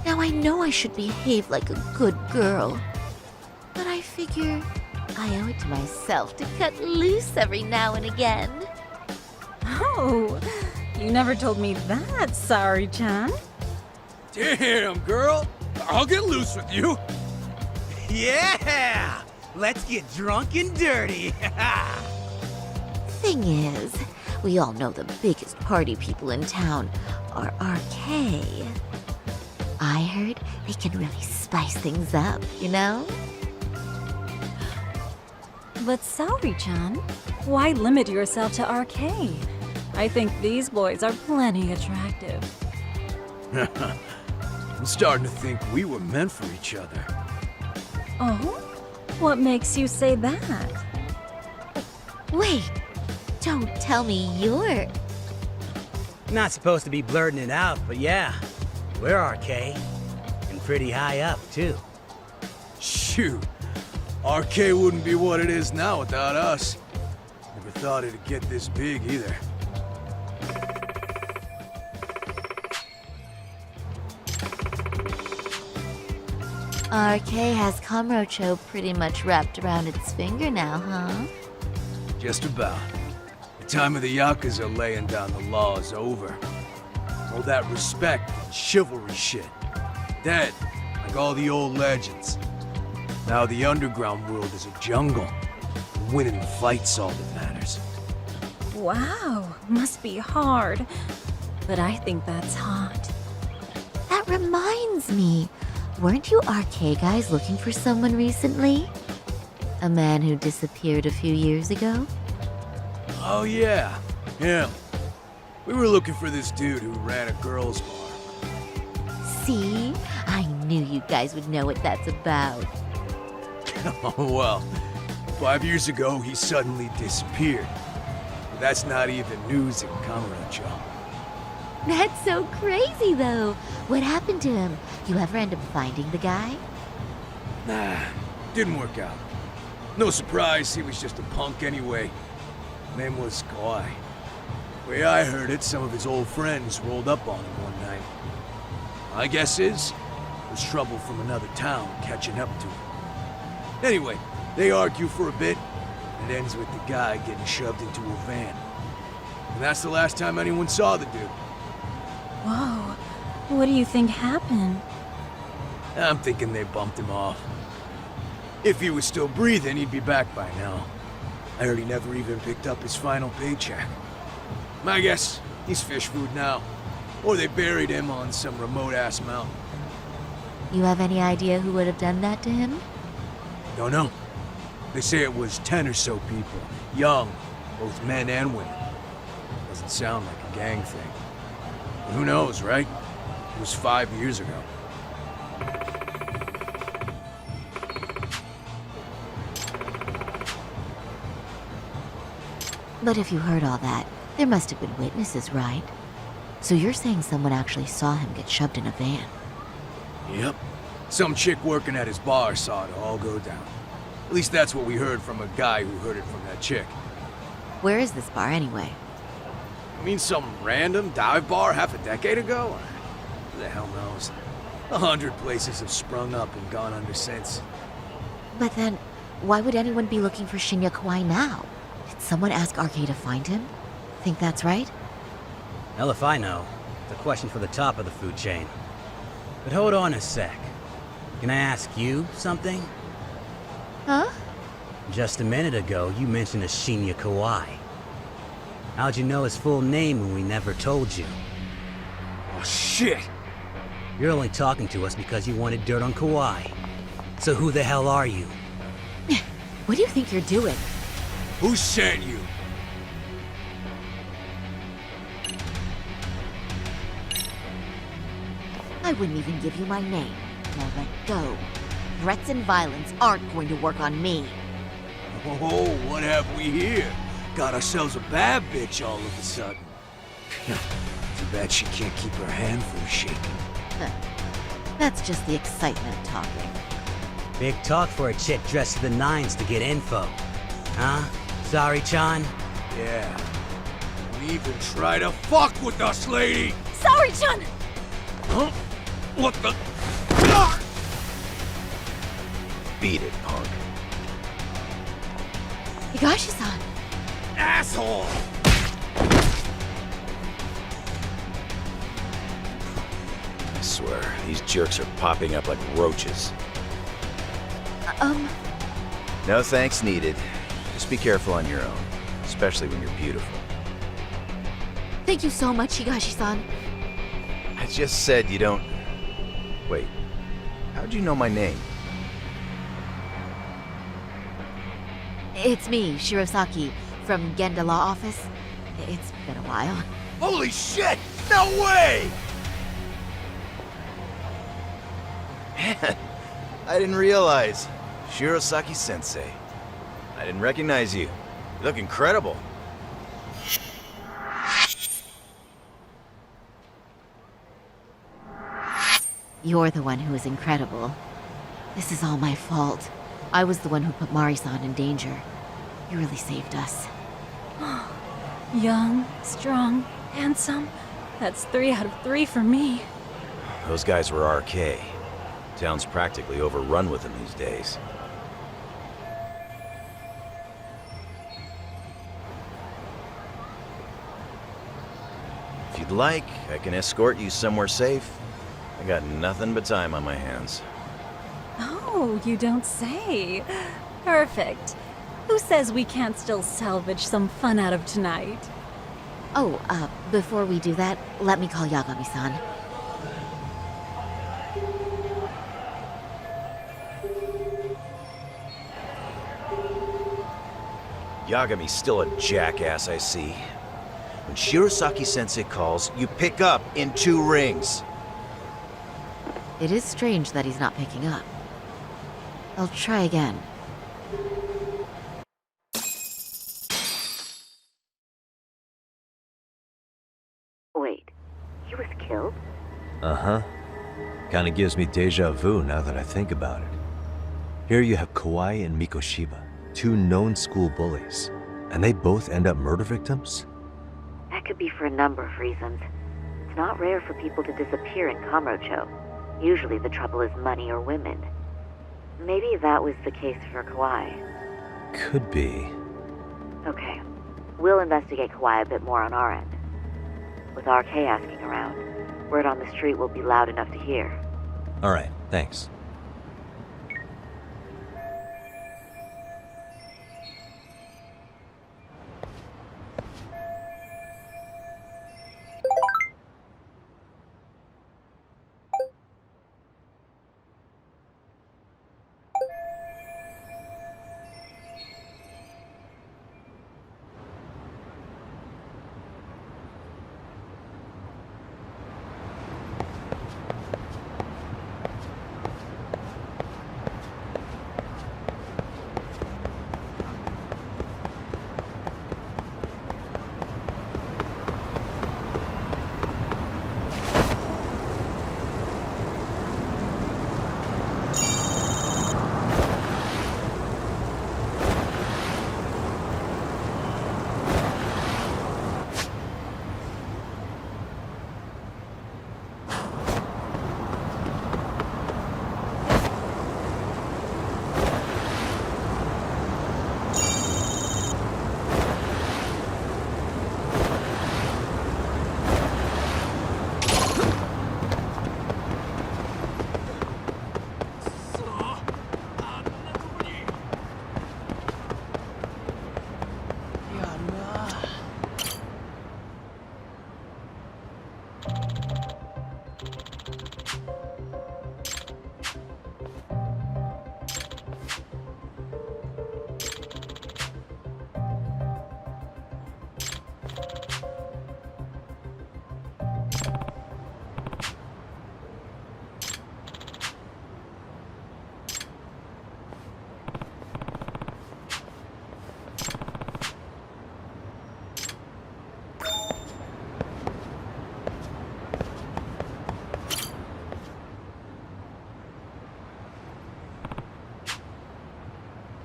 Now I know I should behave like a good girl. But I figure I owe it to myself to cut loose every now and again. Oh, you never told me that, Sari-chan. Damn, girl! I'll get loose with you! Yeah! Let's get drunk and dirty! Thing is, we all know the biggest party people in town are RK. I heard they can really spice things up, you know? But Sari-chan, why limit yourself to RK? I think these boys are plenty attractive. I'm starting to think we were meant for each other. Oh? What makes you say that? Wait, don't tell me you're... Not supposed to be blurting it out, but yeah, we're RK. And pretty high up, too. Shoot, RK wouldn't be what it is now without us. Never thought it'd get this big either. RK has Kamurocho pretty much wrapped around its finger now, huh? Just about. The time of the Yakuza laying down the law is over. All that respect and chivalry shit. Dead, like all the old legends. Now the underground world is a jungle. Winning the fight's all that matters. Wow, must be hard. But I think that's hot. That reminds me. Weren't you RK guys looking for someone recently? A man who disappeared a few years ago? Oh yeah, him. We were looking for this dude who ran a girls' bar. See? I knew you guys would know what that's about. Oh well, 5 years ago he suddenly disappeared. But that's not even news in Kamurocho. That's so crazy, though. What happened to him? You ever end up finding the guy? Nah, didn't work out. No surprise, he was just a punk anyway. Name was Kawhi. Way I heard it, some of his old friends rolled up on him one night. My guess is, it was trouble from another town catching up to him. Anyway, they argue for a bit, and it ends with the guy getting shoved into a van. And that's the last time anyone saw the dude. Whoa, what do you think happened? I'm thinking they bumped him off. If he was still breathing, he'd be back by now. I heard he never even picked up his final paycheck. My guess, he's fish food now. Or they buried him on some remote-ass mountain. You have any idea who would have done that to him? Don't know. They say it was 10 or so people. Young, both men and women. Doesn't sound like a gang thing. But who knows, right? It was 5 years ago. But if you heard all that, there must have been witnesses, right? So you're saying someone actually saw him get shoved in a van? Yep. Some chick working at his bar saw it all go down. At least that's what we heard from a guy who heard it from that chick. Where is this bar anyway? You mean some random dive bar half a decade ago? Who the hell knows? 100 places have sprung up and gone under since. But then, why would anyone be looking for Shinya Kawai now? Did someone ask RK to find him? Think that's right? Hell if I know. It's a question for the top of the food chain. But hold on a sec. Can I ask you something? Huh? Just a minute ago, you mentioned a Shinya Kawai. How'd you know his full name when we never told you? Oh, shit! You're only talking to us because you wanted dirt on Kawai. So who the hell are you? What do you think you're doing? Who sent you? I wouldn't even give you my name. Now let go. Threats and violence aren't going to work on me. Oh, what have we here? Got ourselves a bad bitch all of a sudden. Too bad she can't keep her hand from shaking. That's just the excitement talking. Big talk for a chick dressed to the nines to get info. Huh? Sorry, Chan? Yeah. Don't even try to fuck with us, lady! Sorry, Chun! Huh? What the? Beat it, punk. Higashi-san! Asshole! I swear, these jerks are popping up like roaches. No thanks needed. Just be careful on your own, especially when you're beautiful. Thank you so much, Higashi-san. I just said you don't... Wait, how'd you know my name? It's me, Shirosaki, from Genda Law Office. It's been a while. Holy shit! No way! Man, I didn't realize. Shirosaki-sensei. I didn't recognize you. You look incredible. You're the one who is incredible. This is all my fault. I was the one who put Mari-san in danger. You really saved us. Young, strong, handsome. That's 3 out of 3 for me. Those guys were RK. Town's practically overrun with them these days. If you'd like, I can escort you somewhere safe. I got nothing but time on my hands. Oh, you don't say. Perfect. Who says we can't still salvage some fun out of tonight? Oh, before we do that, let me call Yagami-san. Yagami's still a jackass, I see. When Shirosaki-sensei calls, you pick up in 2 rings. It is strange that he's not picking up. I'll try again. Wait, he was killed? Uh-huh. Kinda gives me deja vu now that I think about it. Here you have Kawai and Mikoshiba, 2 known school bullies, and they both end up murder victims? That could be for a number of reasons. It's not rare for people to disappear in Kamurocho. Usually the trouble is money or women. Maybe that was the case for Kawai. Could be. Okay. We'll investigate Kawai a bit more on our end. With RK asking around, word on the street will be loud enough to hear. Alright, thanks.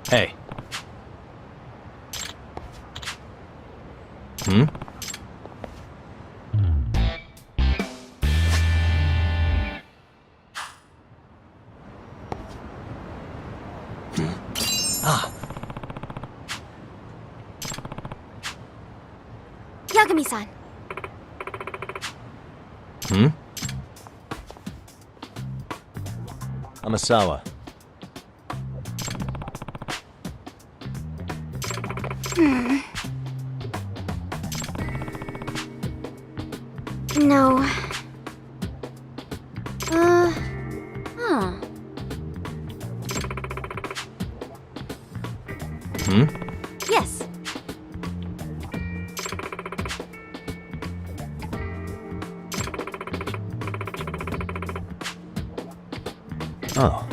Hey. Hmm? Yagami-san. Hmm? Amasawa. No. Hmm? Yes. Oh.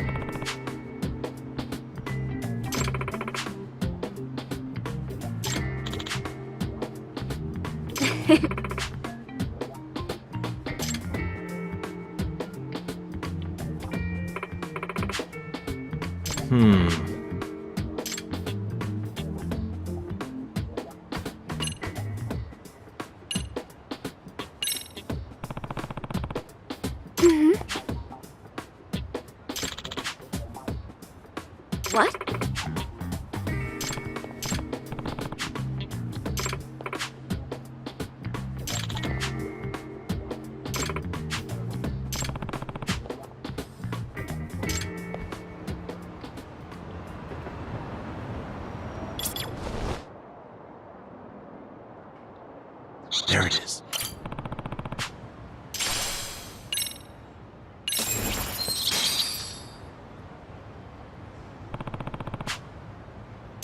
There it is.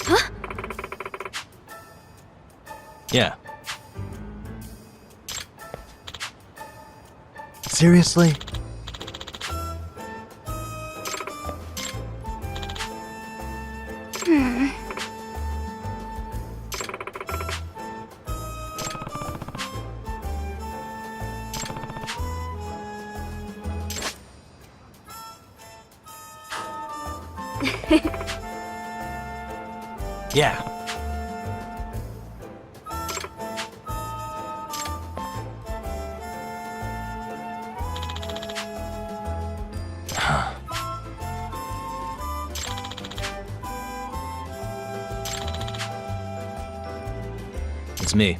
Huh? Yeah. Seriously? Hmm. Yeah. It's me.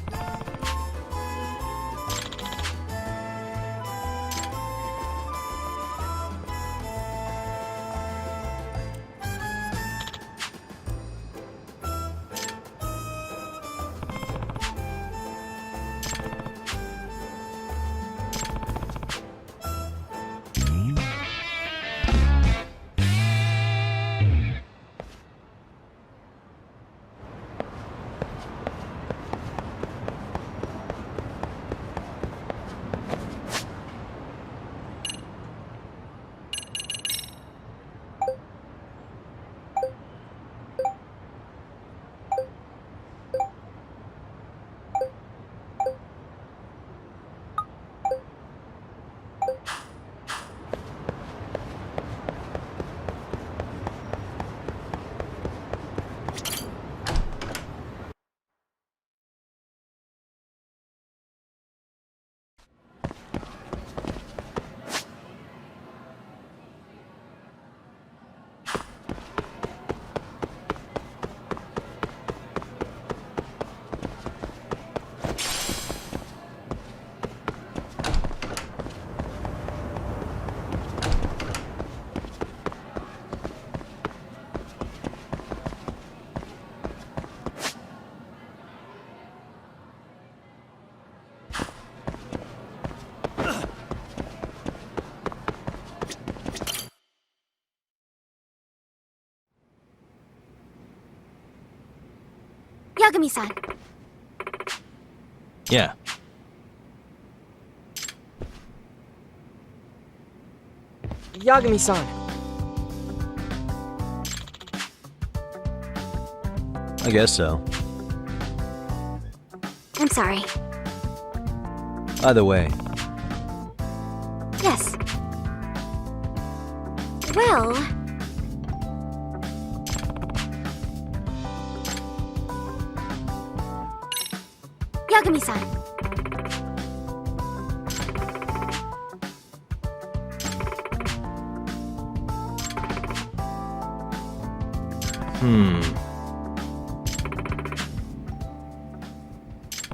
Yagami-san. Yeah. Yagami-san. I guess so. I'm sorry. Either way, Yes. Well... Yagami-san.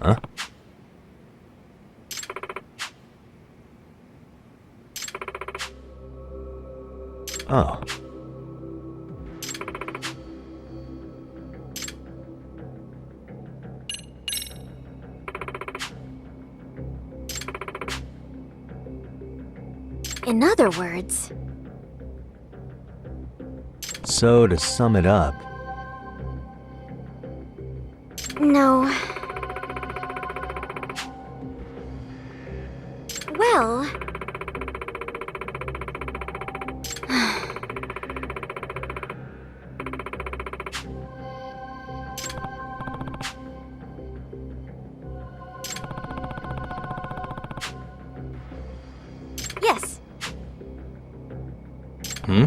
Huh? Oh. In other words... So, to sum it up, No. Well... Yes. hmm?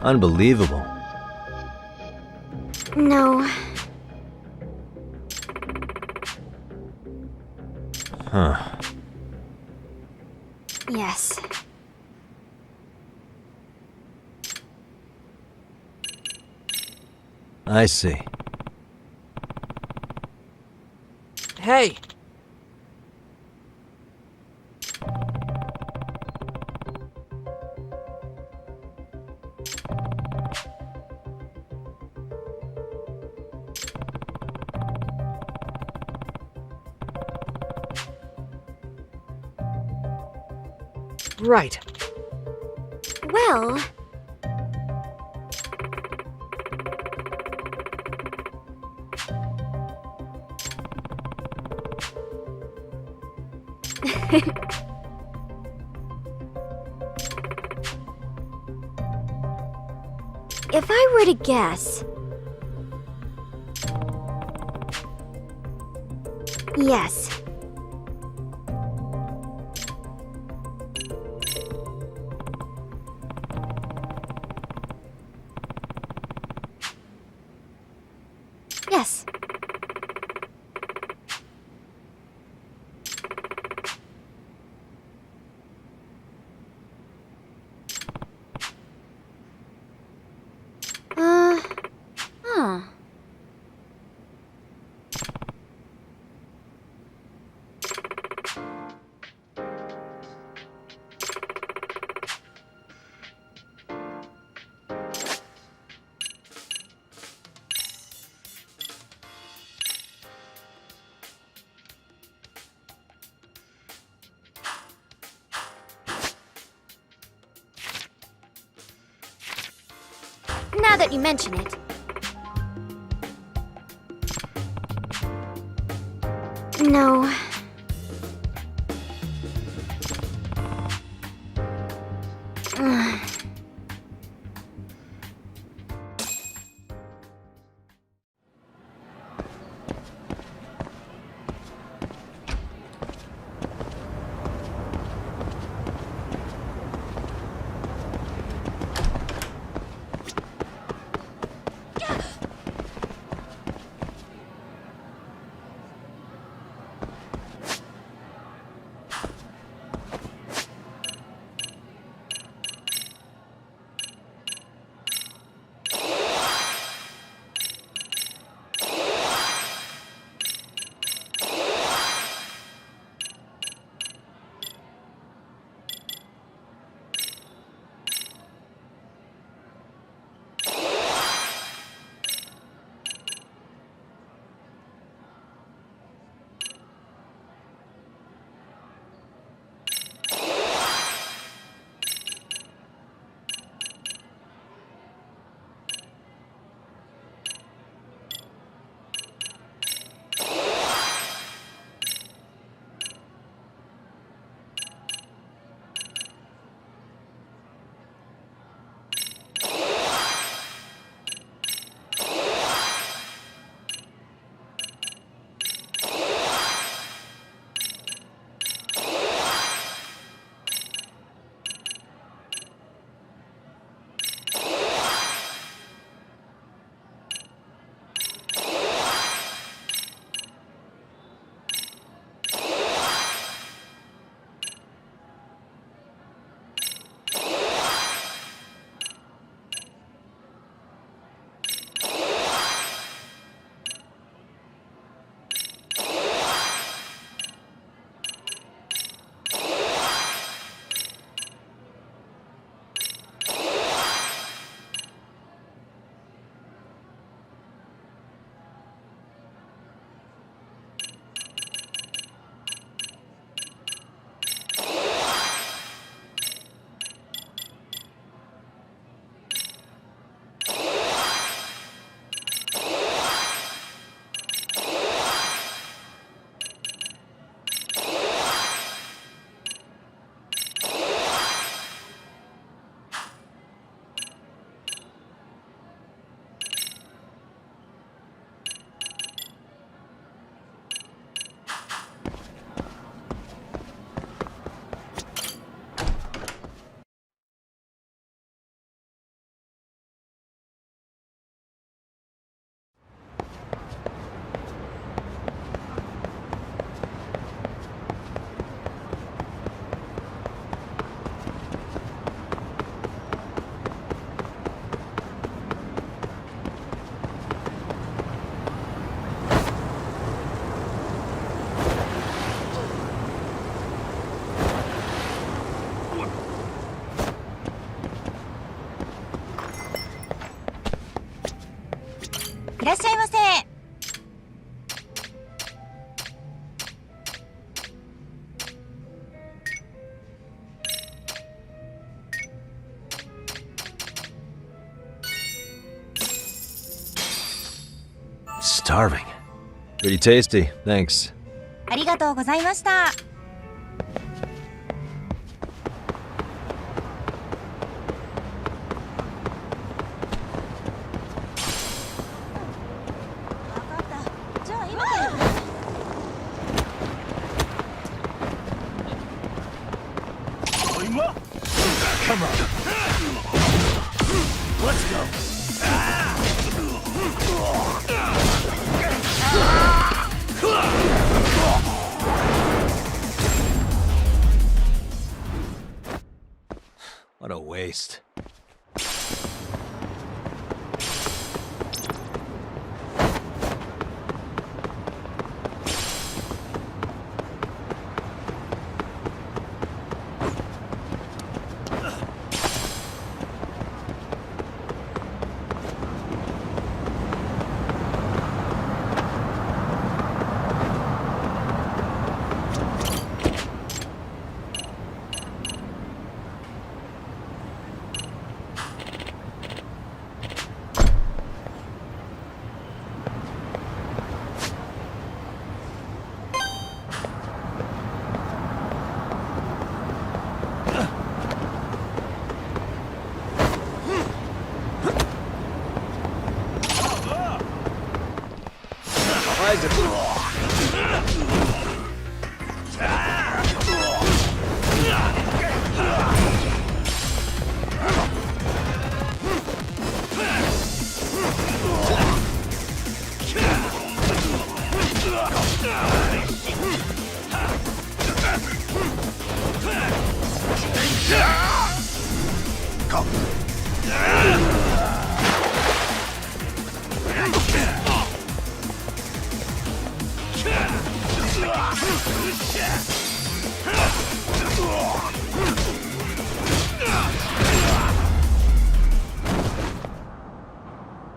Unbelievable. No. Huh. Yes. I see. Hey! Right. Well... If I were to guess... Yes. Yes. Huh. Now that you mention it. No. starving. Pretty tasty, thanks. ありがとうございました。Come on. Let's go. What a waste.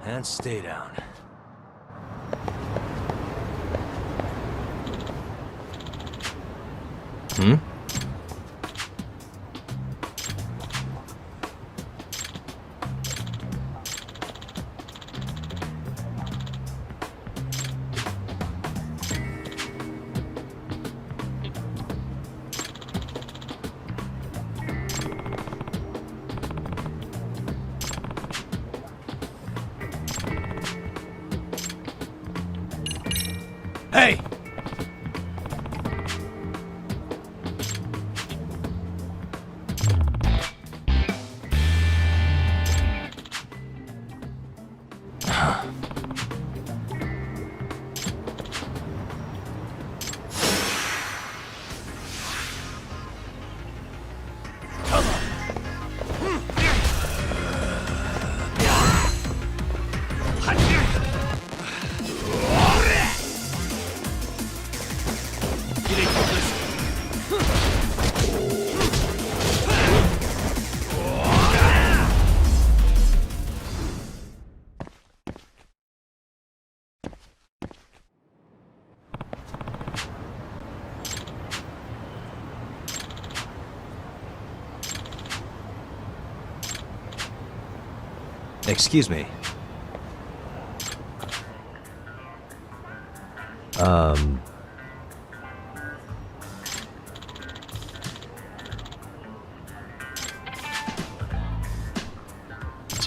And stay down. Hmm? Hey! Excuse me.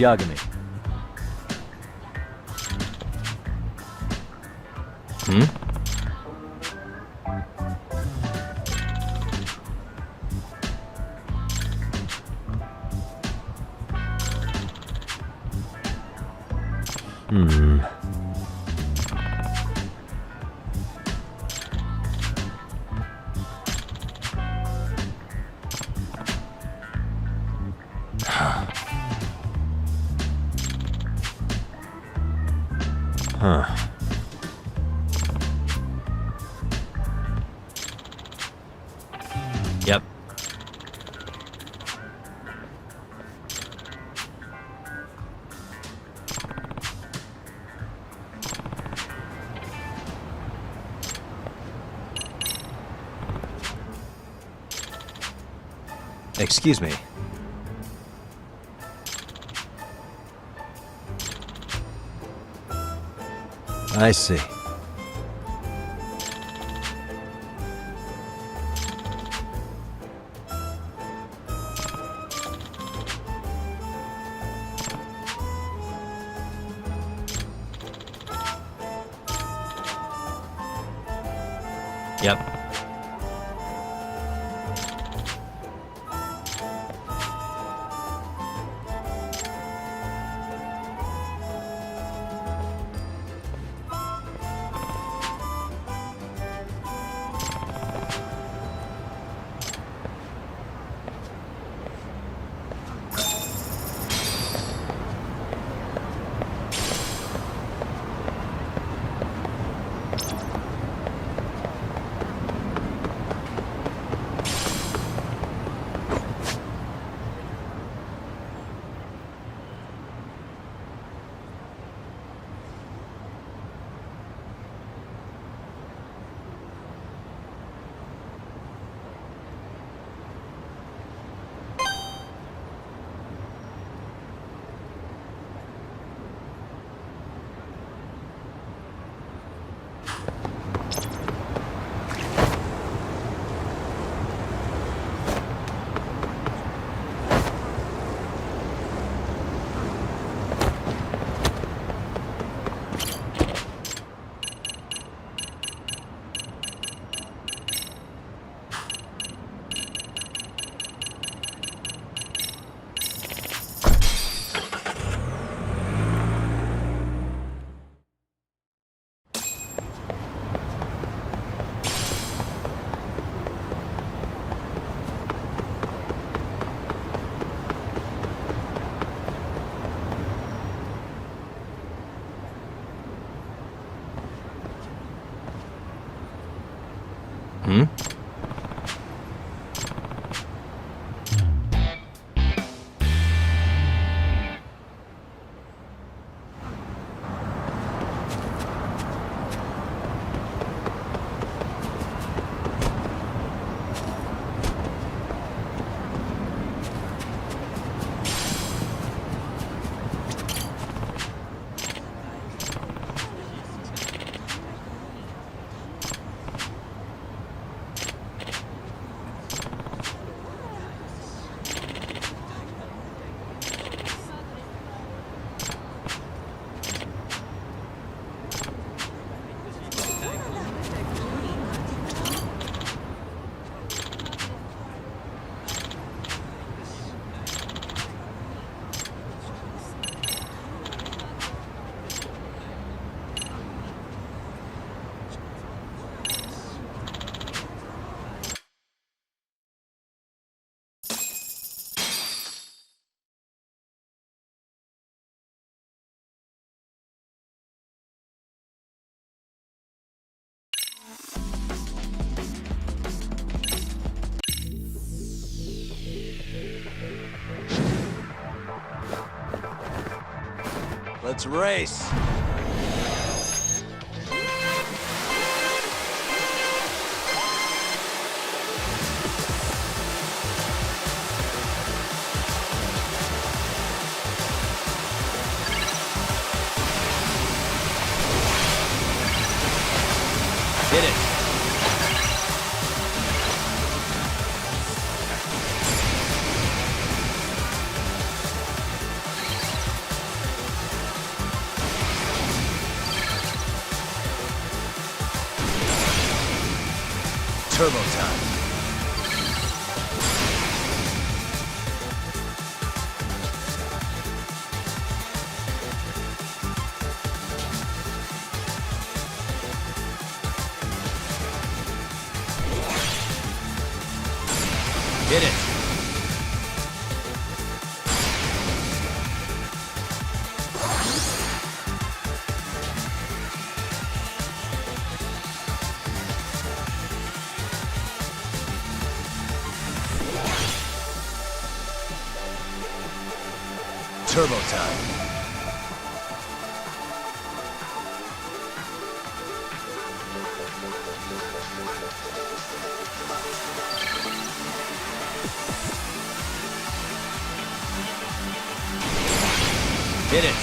Yagami. Hmm? Hmm. Huh. Yep. Excuse me. I see. Yep. Hmm? Let's race. Hit it. Turbo time. Hit it. Turbo time. Hit it.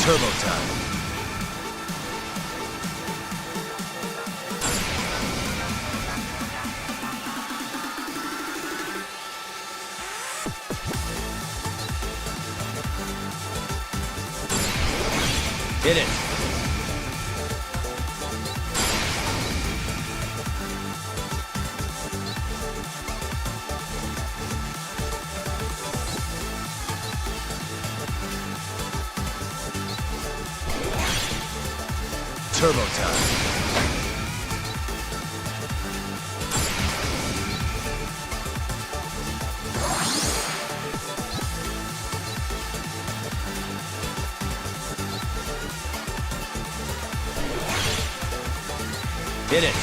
Turbo time. Hit it. Turbo time. Hit it.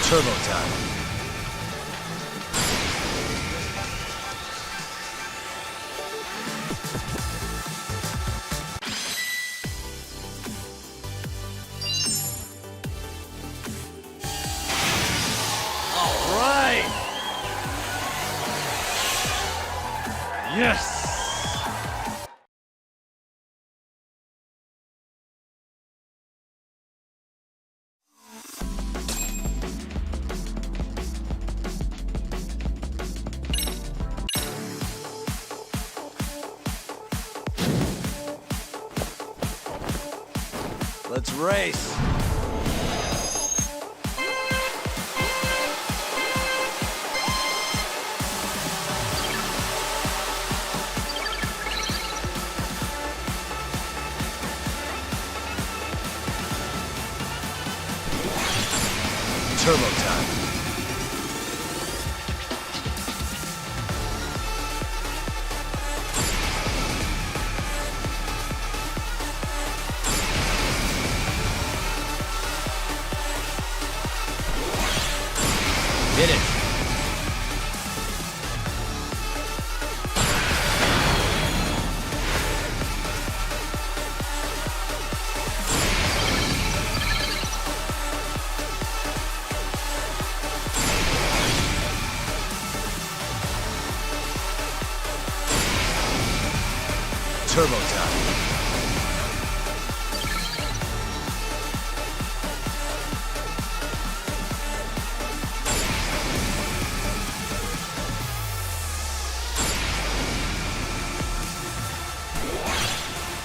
Turbo time. All right. Yes. Let's race. Turbo time. Hit it. Turbo time.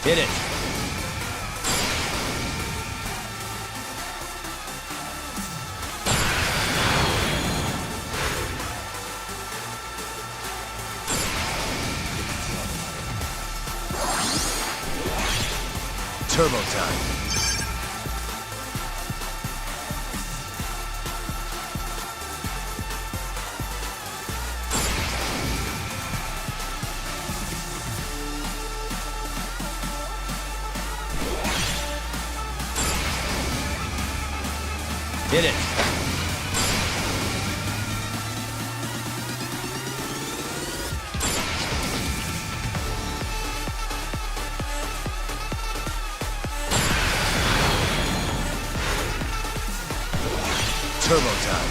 Hit it. Turbo time. Hit it. Turbo time.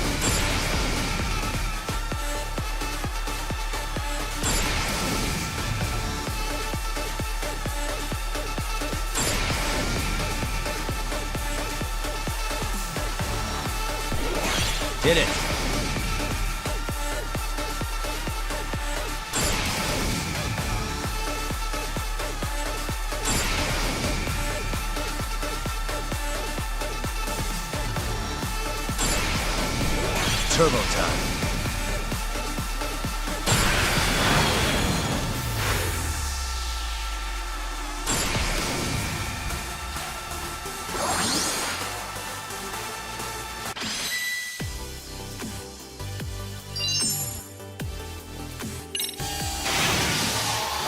Hit it. Turbo time.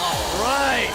All right.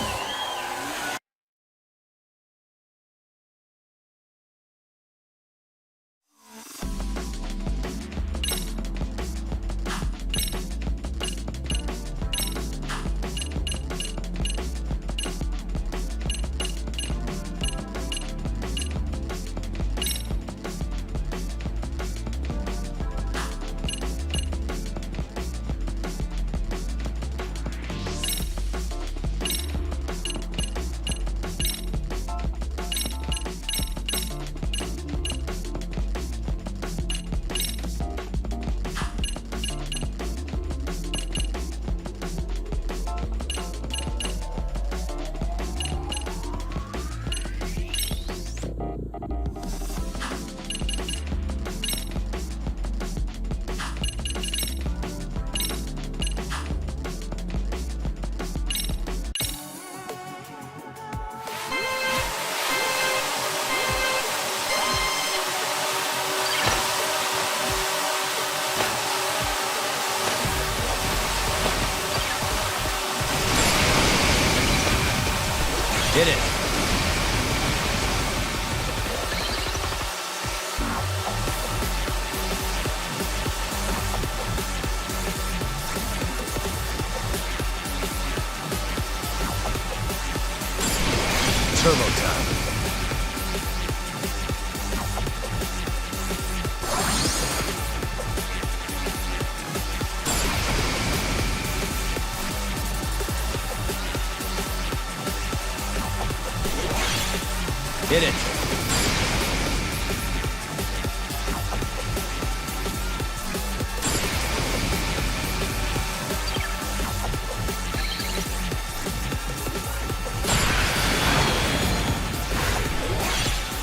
Hit it. Turbo time. Hit it.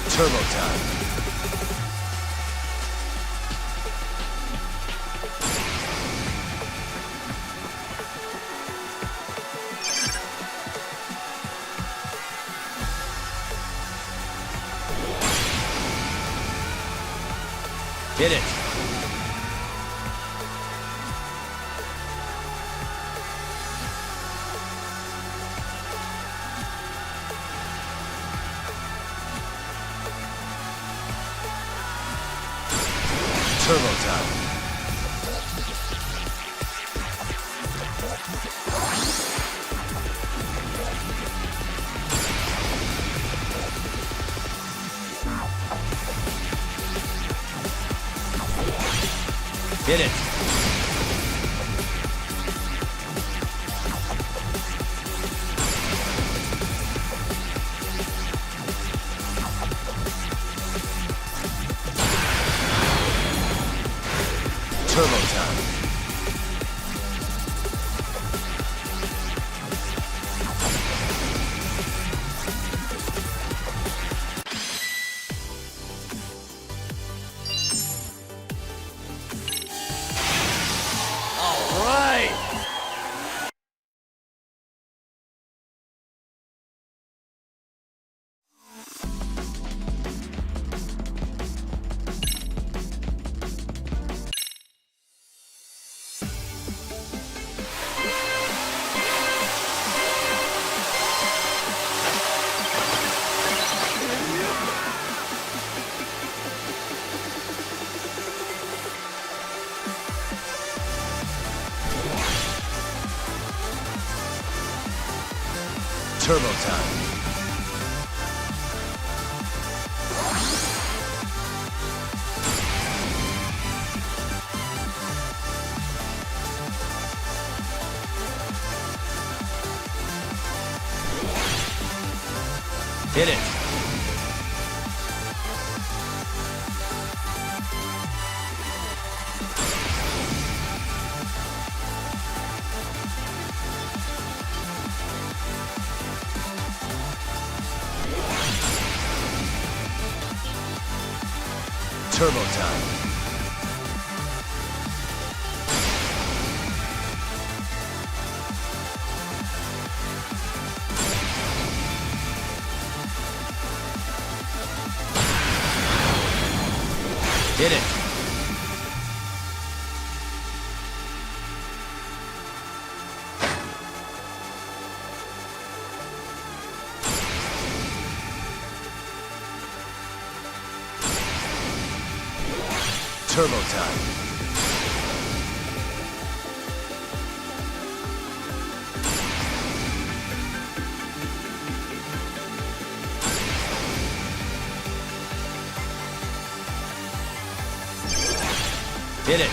Turbo time. Hit it. Turbo time. Hit it. Turbo time. All right. Turbo time. Hit it. Turbo time. Hit it. Turbo time. Hit it.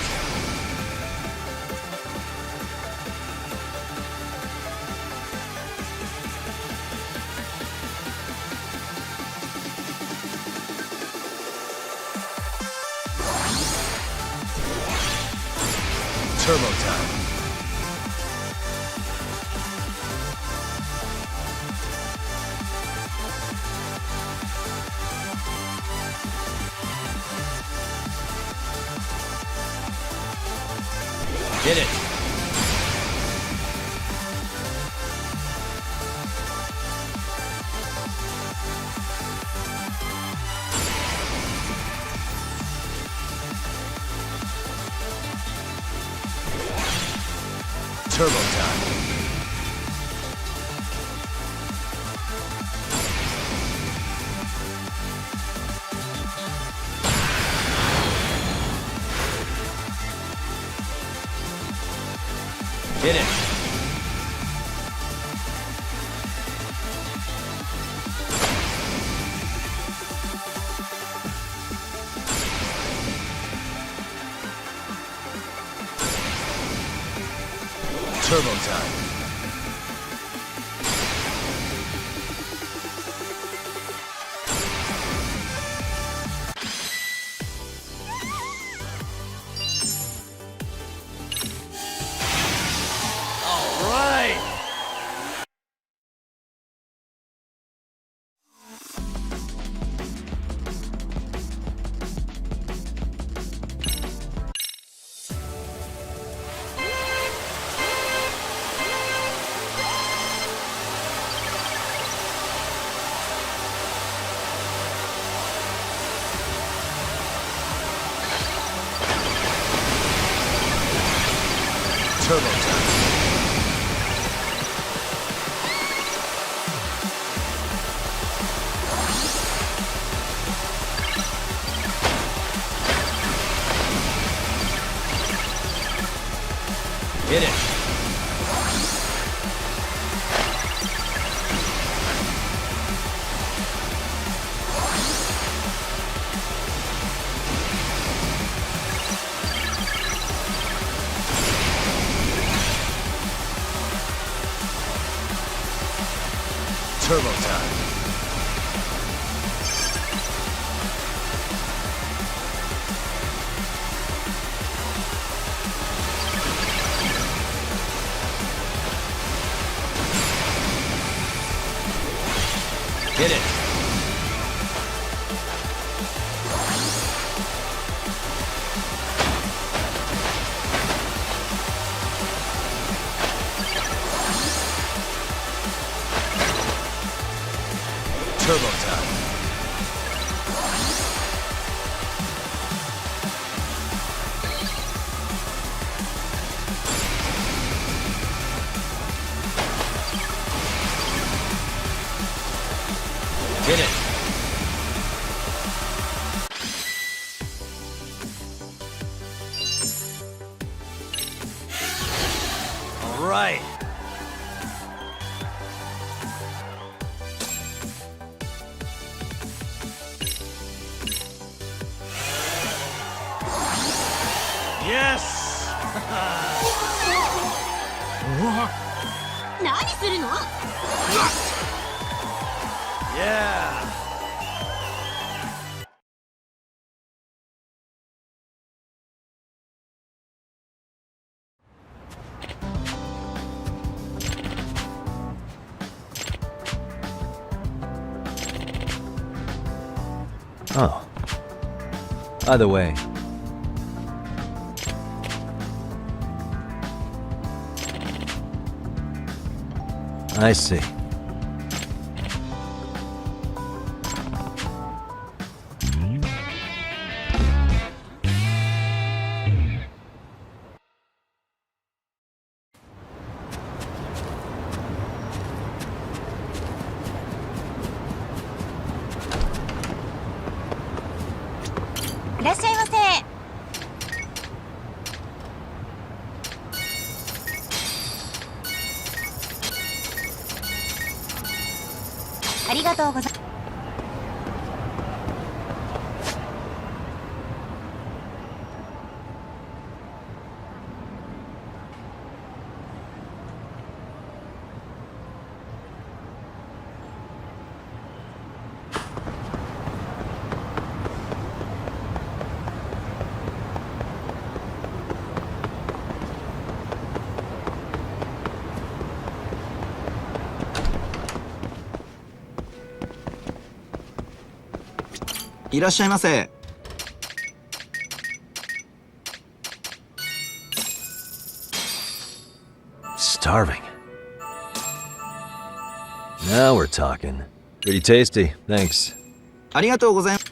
Turbo time. Hit it. Turbo time. Hit it. Turbo time. All right. Turbo time. Hit it. Turbo time. Hit it. Turbo time. Hit it. All right. Yes! 何するの？ Yeah! Oh. By the way, I see. Starving. Now we're talking. Pretty tasty, thanks. ありがとうございます。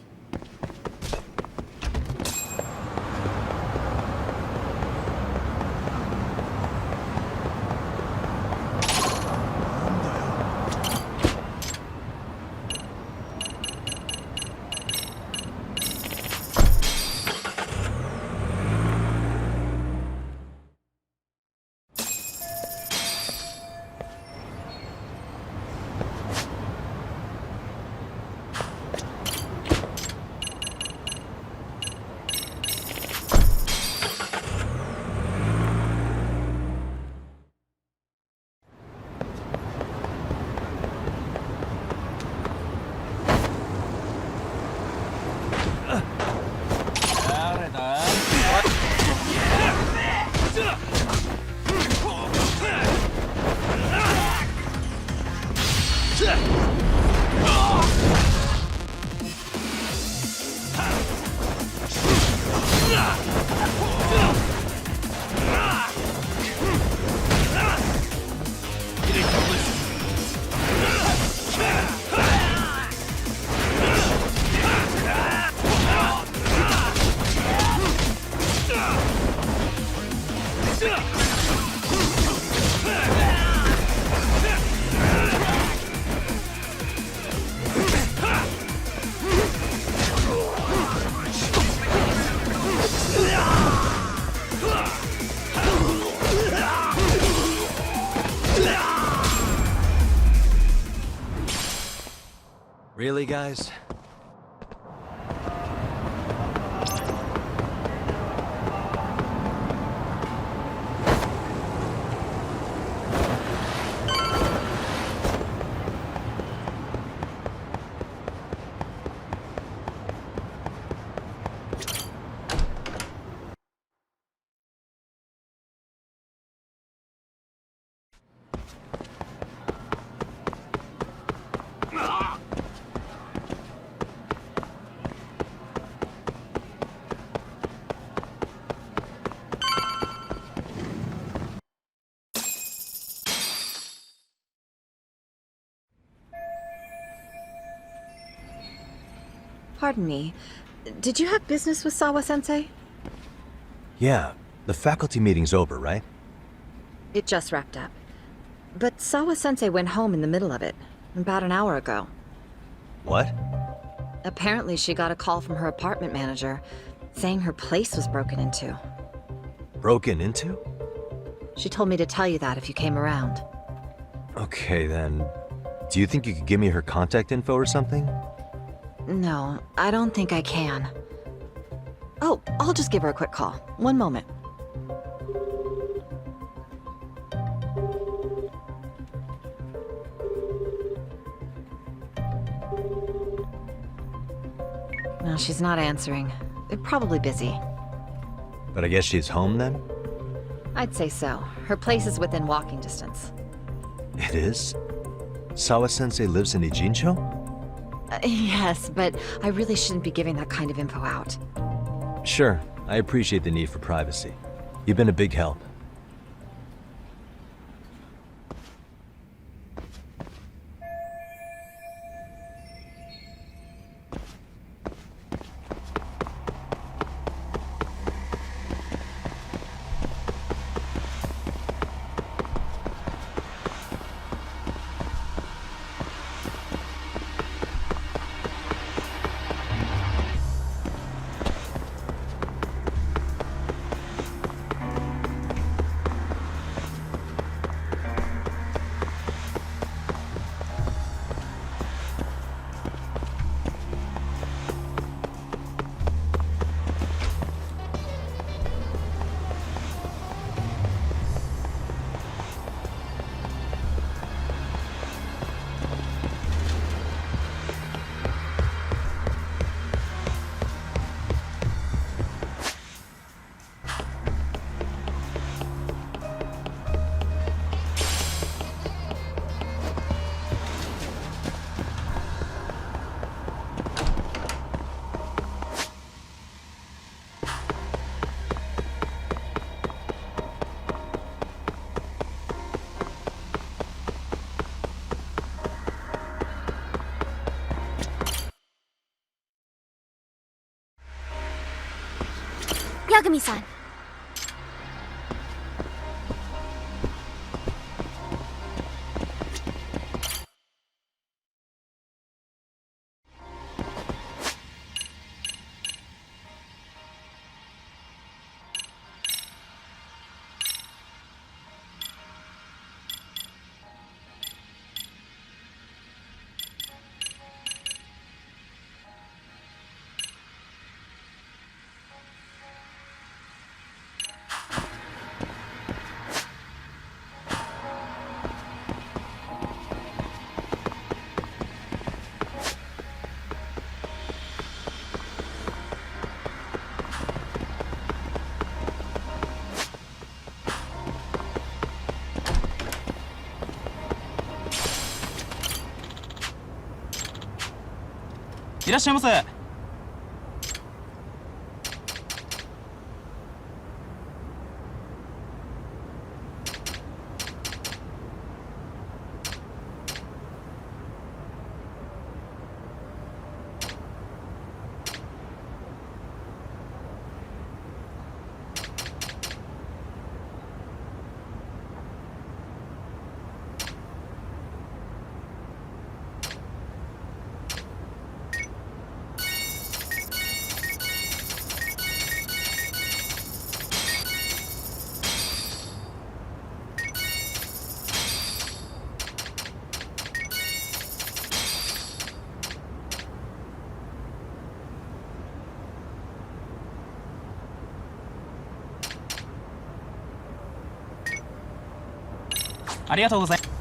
Really, guys? Pardon me. Did you have business with Sawa-sensei? Yeah, the faculty meeting's over, right? It just wrapped up. But Sawa-sensei went home in the middle of it, about an hour ago. What? Apparently she got a call from her apartment manager, saying her place was broken into. Broken into? She told me to tell you that if you came around. Okay, then. Do you think you could give me her contact info or something? No, I don't think I can. Oh, I'll just give her a quick call. One moment. No, she's not answering. They're probably busy. But I guess she's home then? I'd say so. Her place is within walking distance. It is? Sawa-sensei lives in Ijincho? Yes, but I really shouldn't be giving that kind of info out. Sure, I appreciate the need for privacy. You've been a big help. Yagami-san.いらっしゃいませ。ありがとうございます。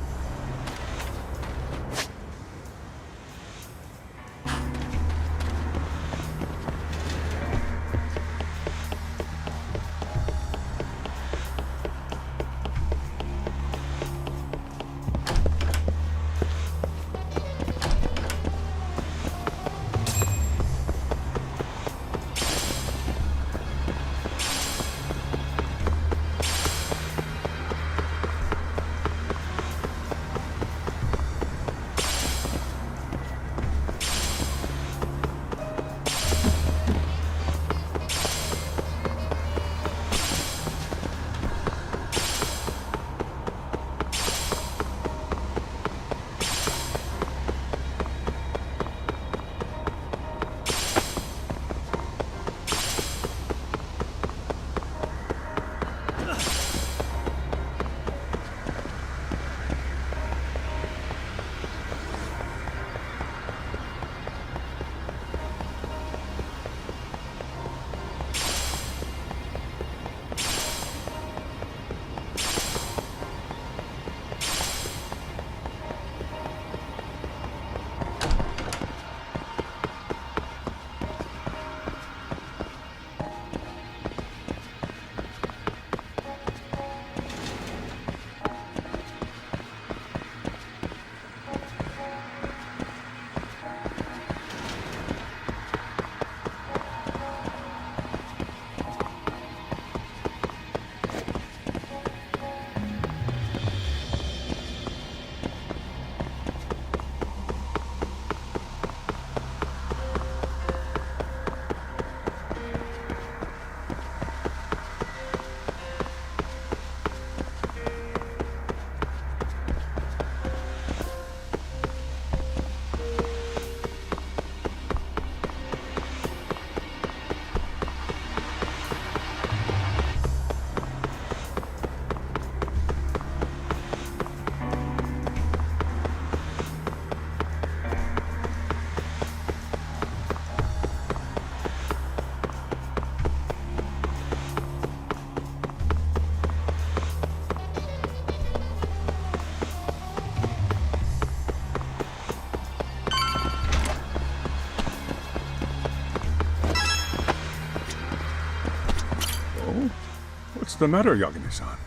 What's the matter, Yagami-san?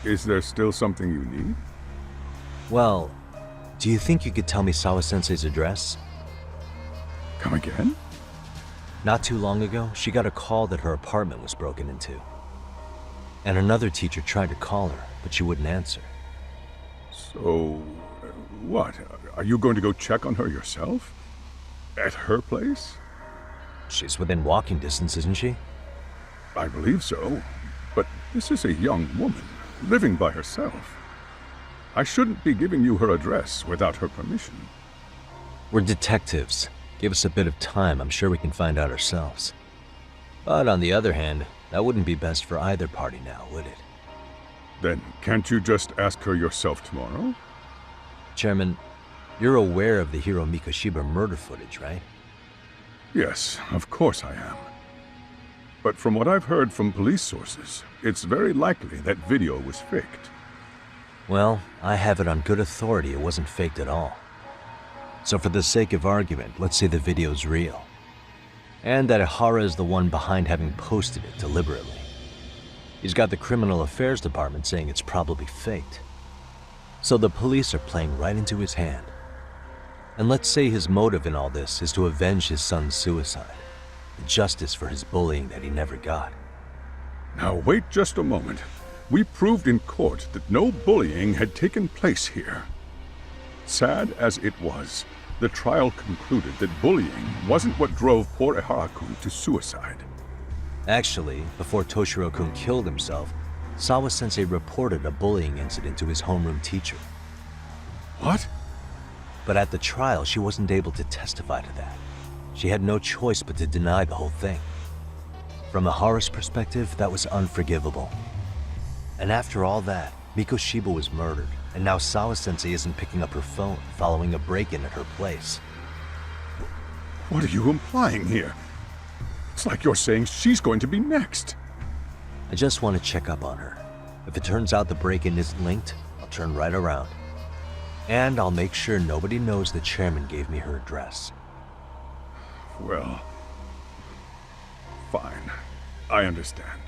Is there still something you need? Well, do you think you could tell me Sawa-sensei's address? Come again? Not too long ago, she got a call that her apartment was broken into. And another teacher tried to call her, but she wouldn't answer. So, what? Are you going to go check on her yourself? At her place? She's within walking distance, isn't she? I believe so. But this is a young woman, living by herself. I shouldn't be giving you her address without her permission. We're detectives. Give us a bit of time, I'm sure we can find out ourselves. But on the other hand, that wouldn't be best for either party now, would it? Then can't you just ask her yourself tomorrow? Chairman, you're aware of the Hiro Mikoshiba murder footage, right? Yes, of course I am. But from what I've heard from police sources, it's very likely that video was faked. Well, I have it on good authority it wasn't faked at all. So for the sake of argument, let's say the video's real. And that Ihara is the one behind having posted it deliberately. He's got the Criminal Affairs Department saying it's probably faked. So the police are playing right into his hand. And let's say his motive in all this is to avenge his son's suicide. Justice for his bullying that he never got. Now wait just a moment. We proved in court that no bullying had taken place here. Sad as it was, the trial concluded that bullying wasn't what drove poor Ihara-kun to suicide. Actually, before Toshiro-kun killed himself, Sawa-sensei reported a bullying incident to his homeroom teacher. What? But at the trial, she wasn't able to testify to that. She had no choice but to deny the whole thing. From Ihara's perspective, that was unforgivable. And after all that, Mikoshiba was murdered, and now Sawa-sensei isn't picking up her phone following a break-in at her place. What are you implying here? It's like you're saying she's going to be next. I just want to check up on her. If it turns out the break-in isn't linked, I'll I'll turn right around. And I'll make sure nobody knows the chairman gave me her address. Well, fine. I understand.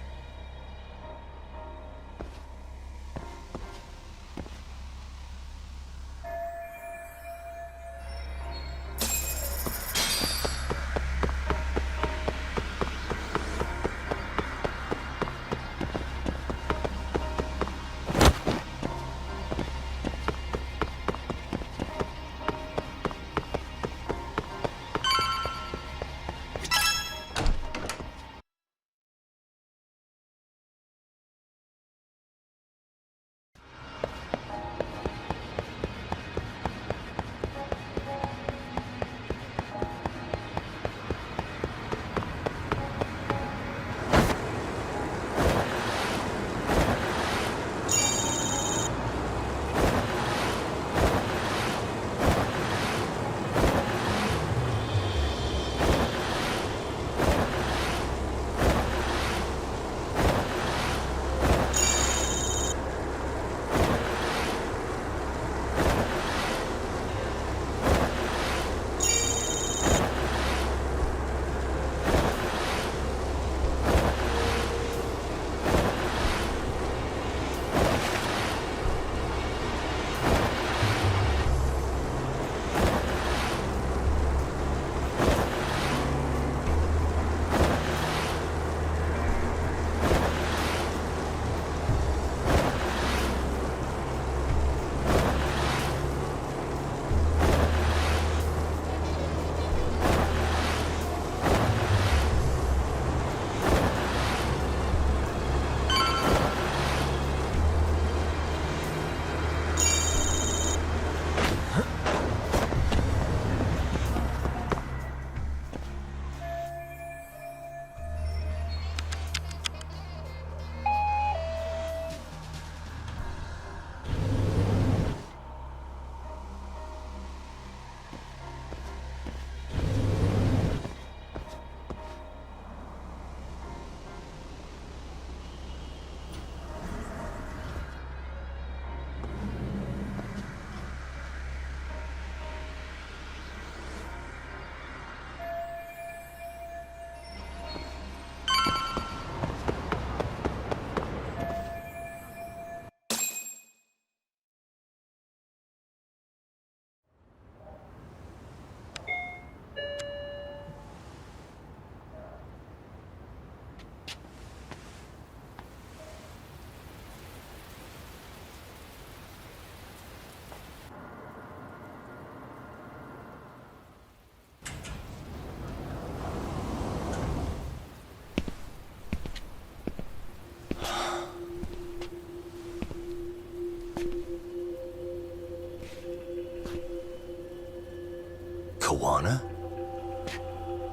Kawana?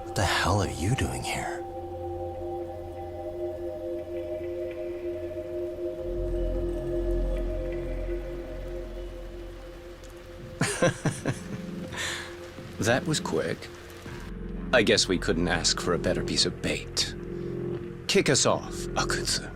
What the hell are you doing here? That was quick. I guess we couldn't ask for a better piece of bait. Kick us off, Yakuza.